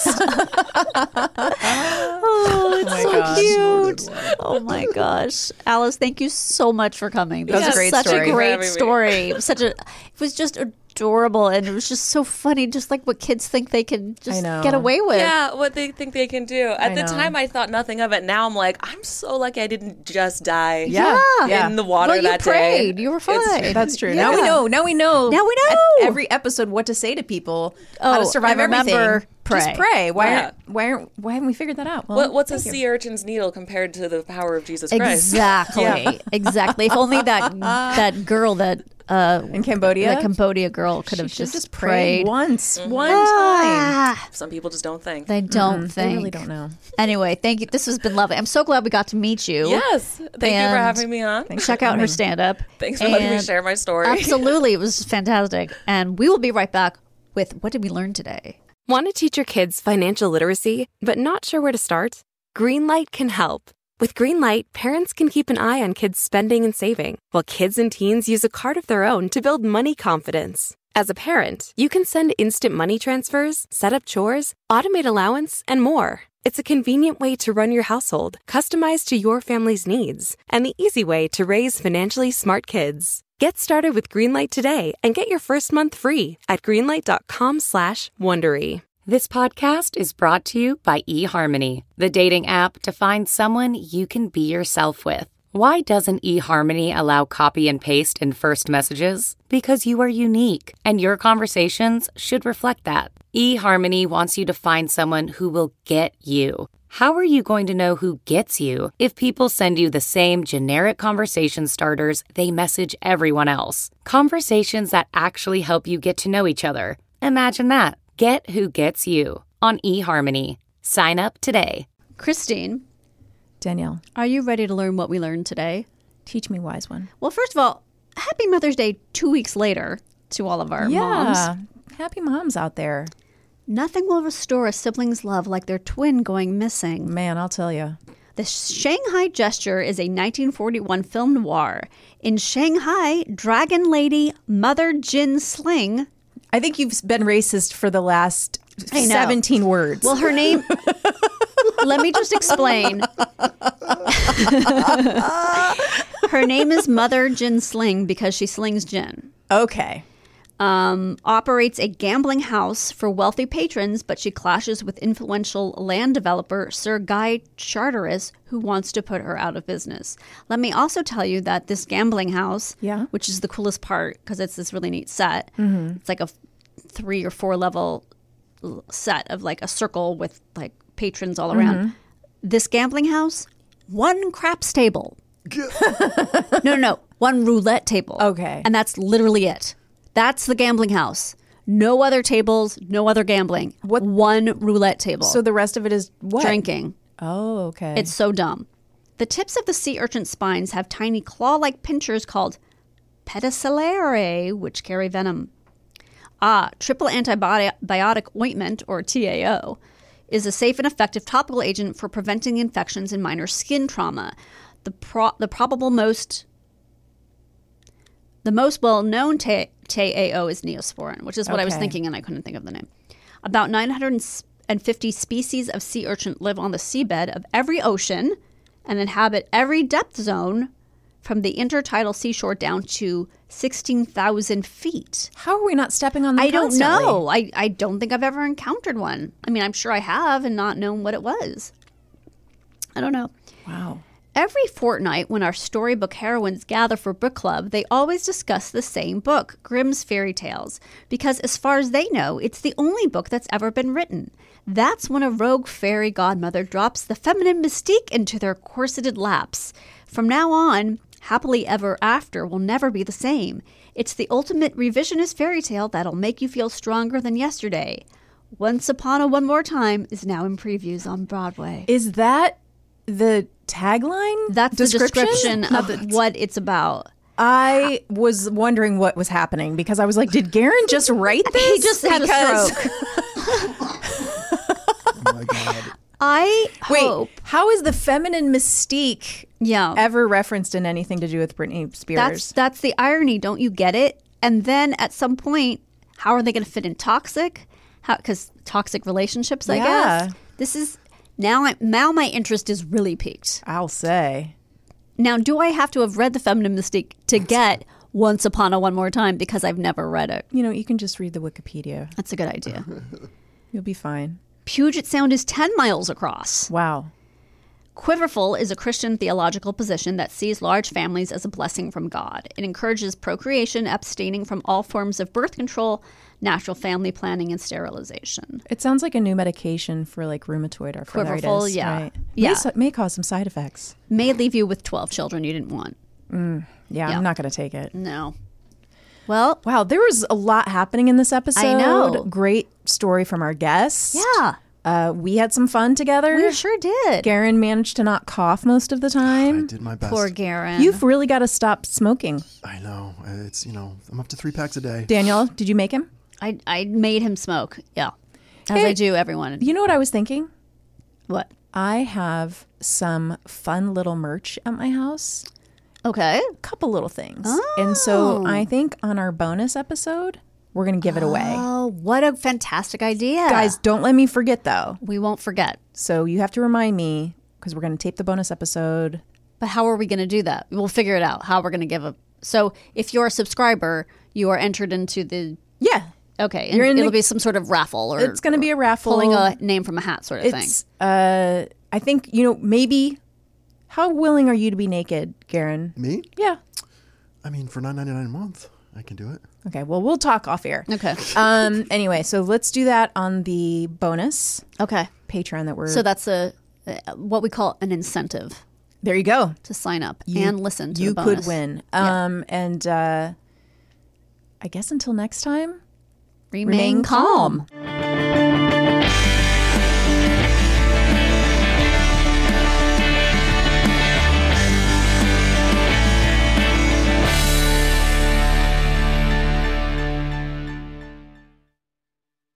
S4: Oh, it's so cute. Oh my gosh. Alice, thank you so much for coming.
S3: That was a great
S4: such
S3: story.
S4: a great story. It was just adorable, and it was just so funny, just like what kids think they can just get away with.
S11: Yeah, what they think they can do. At the time, I thought nothing of it. Now I'm like, I'm so lucky I didn't just die in the water
S4: well,
S11: that
S4: prayed.
S11: day.
S4: You were fine.
S3: That's true.
S4: Yeah.
S3: Now we know.
S4: Now we know.
S3: At every episode what to say to people, how to survive everything.
S4: pray.
S3: Just pray.
S11: Yeah.
S3: Why haven't we figured that out? Well,
S11: What's a sea urchin's needle compared to the power of Jesus Christ?
S4: Exactly. Exactly. If only that girl that
S3: in Cambodia,
S4: the Cambodia girl could have just prayed
S3: once, one time.
S11: Some people just don't think.
S4: They don't think.
S3: They really don't know.
S4: Anyway, thank you. This has been lovely. I'm so glad we got to meet you.
S11: Yes. Thank you for having me on.
S4: Check out her stand-up.
S11: Thanks for letting me share my story.
S4: Absolutely. It was fantastic. And we will be right back with What Did We Learn Today?
S12: Want to teach your kids financial literacy, but not sure where to start? Greenlight can help. With Greenlight, parents can keep an eye on kids' spending and saving, while kids and teens use a card of their own to build money confidence. As a parent, you can send instant money transfers, set up chores, automate allowance, and more. It's a convenient way to run your household, customized to your family's needs, and the easy way to raise financially smart kids. Get started with Greenlight today and get your first month free at greenlight.com/Wondery.
S1: This podcast is brought to you by eHarmony, the dating app to find someone you can be yourself with. Why doesn't eHarmony allow copy and paste in first messages? Because you are unique, and your conversations should reflect that. eHarmony wants you to find someone who will get you. How are you going to know who gets you if people send you the same generic conversation starters they message everyone else? Conversations that actually help you get to know each other. Imagine that. Get who gets you on eHarmony. Sign up today.
S4: Kristine.
S3: Danielle.
S4: Are you ready to learn what we learned today?
S3: Teach me, wise one.
S4: Well, first of all, happy Mother's Day 2 weeks later to all of our moms.
S3: Happy moms out there.
S4: Nothing will restore a sibling's love like their twin going missing.
S3: Man, I'll tell you.
S4: The Shanghai Gesture is a 1941 film noir. In Shanghai, Dragon Lady Mother Jin Sling...
S3: I think you've been racist for the last 17 words.
S4: Well, her name... Let me just explain. Her name is Mother Jin Sling because she slings gin.
S3: Okay.
S4: Operates a gambling house for wealthy patrons, but she clashes with influential land developer Sir Guy Charteris, who wants to put her out of business. Let me also tell you that this gambling house, which is the coolest part because it's this really neat set, it's like a 3 or 4 level set of like a circle with like patrons all around. This gambling house, 1 craps table. No, 1 roulette table.
S3: Okay.
S4: And that's literally it. That's the gambling house. No other tables, no other gambling. 1 roulette table.
S3: So the rest of it is what?
S4: Drinking.
S3: Oh, okay.
S4: It's so dumb. The tips of the sea urchin spines have tiny claw-like pinchers called pedicellariae, which carry venom. Triple antibiotic ointment, or TAO, is a safe and effective topical agent for preventing infections and minor skin trauma. The most well-known TAO is Neosporin, which is what I was thinking, and I couldn't think of the name. About 950 species of sea urchin live on the seabed of every ocean and inhabit every depth zone from the intertidal seashore down to 16,000 feet.
S3: How are we not stepping on them
S4: I
S3: constantly?
S4: don't know. I don't think I've ever encountered one. I mean, I'm sure I have and not known what it was. I don't know.
S3: Wow.
S4: Every fortnight, when our storybook heroines gather for book club, they always discuss the same book, Grimm's Fairy Tales, because as far as they know, it's the only book that's ever been written. That's when a rogue fairy godmother drops the feminine mystique into their corseted laps. From now on, happily ever after will never be the same. It's the ultimate revisionist fairy tale that'll make you feel stronger than yesterday. Once Upon a One More Time is now in previews on Broadway.
S3: Is that the tagline?
S4: That's the description of what it's about.
S3: I was wondering what was happening because I was like, did Garen just write this?
S4: He just had a stroke.
S6: Oh my God.
S4: I hope.
S3: Wait, how is the feminine mystique ever referenced in anything to do with Britney Spears?
S4: That's the irony. Don't you get it? And then at some point, how are they going to fit in toxic? Because toxic relationships, I guess. This is now my interest is really piqued.
S3: I'll say.
S4: Now, do I have to have read the feminine mystique to get Once Upon a One More Time because I've never read it?
S3: You know, you can just read the Wikipedia.
S4: That's a good idea.
S3: You'll be fine.
S4: Puget Sound is 10 miles across.
S3: Wow.
S4: Quiverful is a Christian theological position that sees large families as a blessing from God. It encourages procreation, abstaining from all forms of birth control, natural family planning, and sterilization.
S3: It sounds like a new medication for like rheumatoid arthritis.
S4: Quiverful, yeah.
S3: Right?
S4: Yeah.
S3: May cause some side effects.
S4: May leave you with 12 children you didn't want.
S3: Yeah, I'm not going to take it.
S4: No. Well,
S3: wow, there was a lot happening in this episode.
S4: I know.
S3: Great story from our guests.
S4: Yeah.
S3: We had some fun together.
S4: We sure did.
S3: Garen managed to not cough most of the time.
S6: I did my best.
S4: Poor Garen.
S3: You've really got to stop smoking.
S6: I know. It's, I'm up to 3 packs a day.
S3: Danielle, did you make him?
S4: I made him smoke. Yeah. As I do everyone.
S3: You know what I was thinking?
S4: What?
S3: I have some fun little merch at my house.
S4: Okay.
S3: A couple little things. And so I think on our bonus episode, we're going to give it away.
S4: Oh, what a fantastic idea.
S3: Guys, don't let me forget, though.
S4: We won't forget.
S3: So you have to remind me because we're going to tape the bonus episode.
S4: But how are we going to do that? We'll figure it out. How we're going to give a... So if you're a subscriber, you are entered into the...
S3: Yeah.
S4: Okay. And it'll be some sort of raffle. Or
S3: it's going to be a raffle.
S4: Pulling a name from a hat sort of thing.
S3: I think, maybe... How willing are you to be naked, Garen?
S6: Me?
S3: Yeah.
S6: I mean, for $9.99 a month, I can do it.
S3: Okay, well, we'll talk off air.
S4: Okay.
S3: Anyway, so let's do that on the bonus Patreon that we're...
S4: So that's what we call an incentive.
S3: There you go.
S4: To sign up and listen to the bonus.
S3: You could win. And I guess until next time,
S4: remain calm.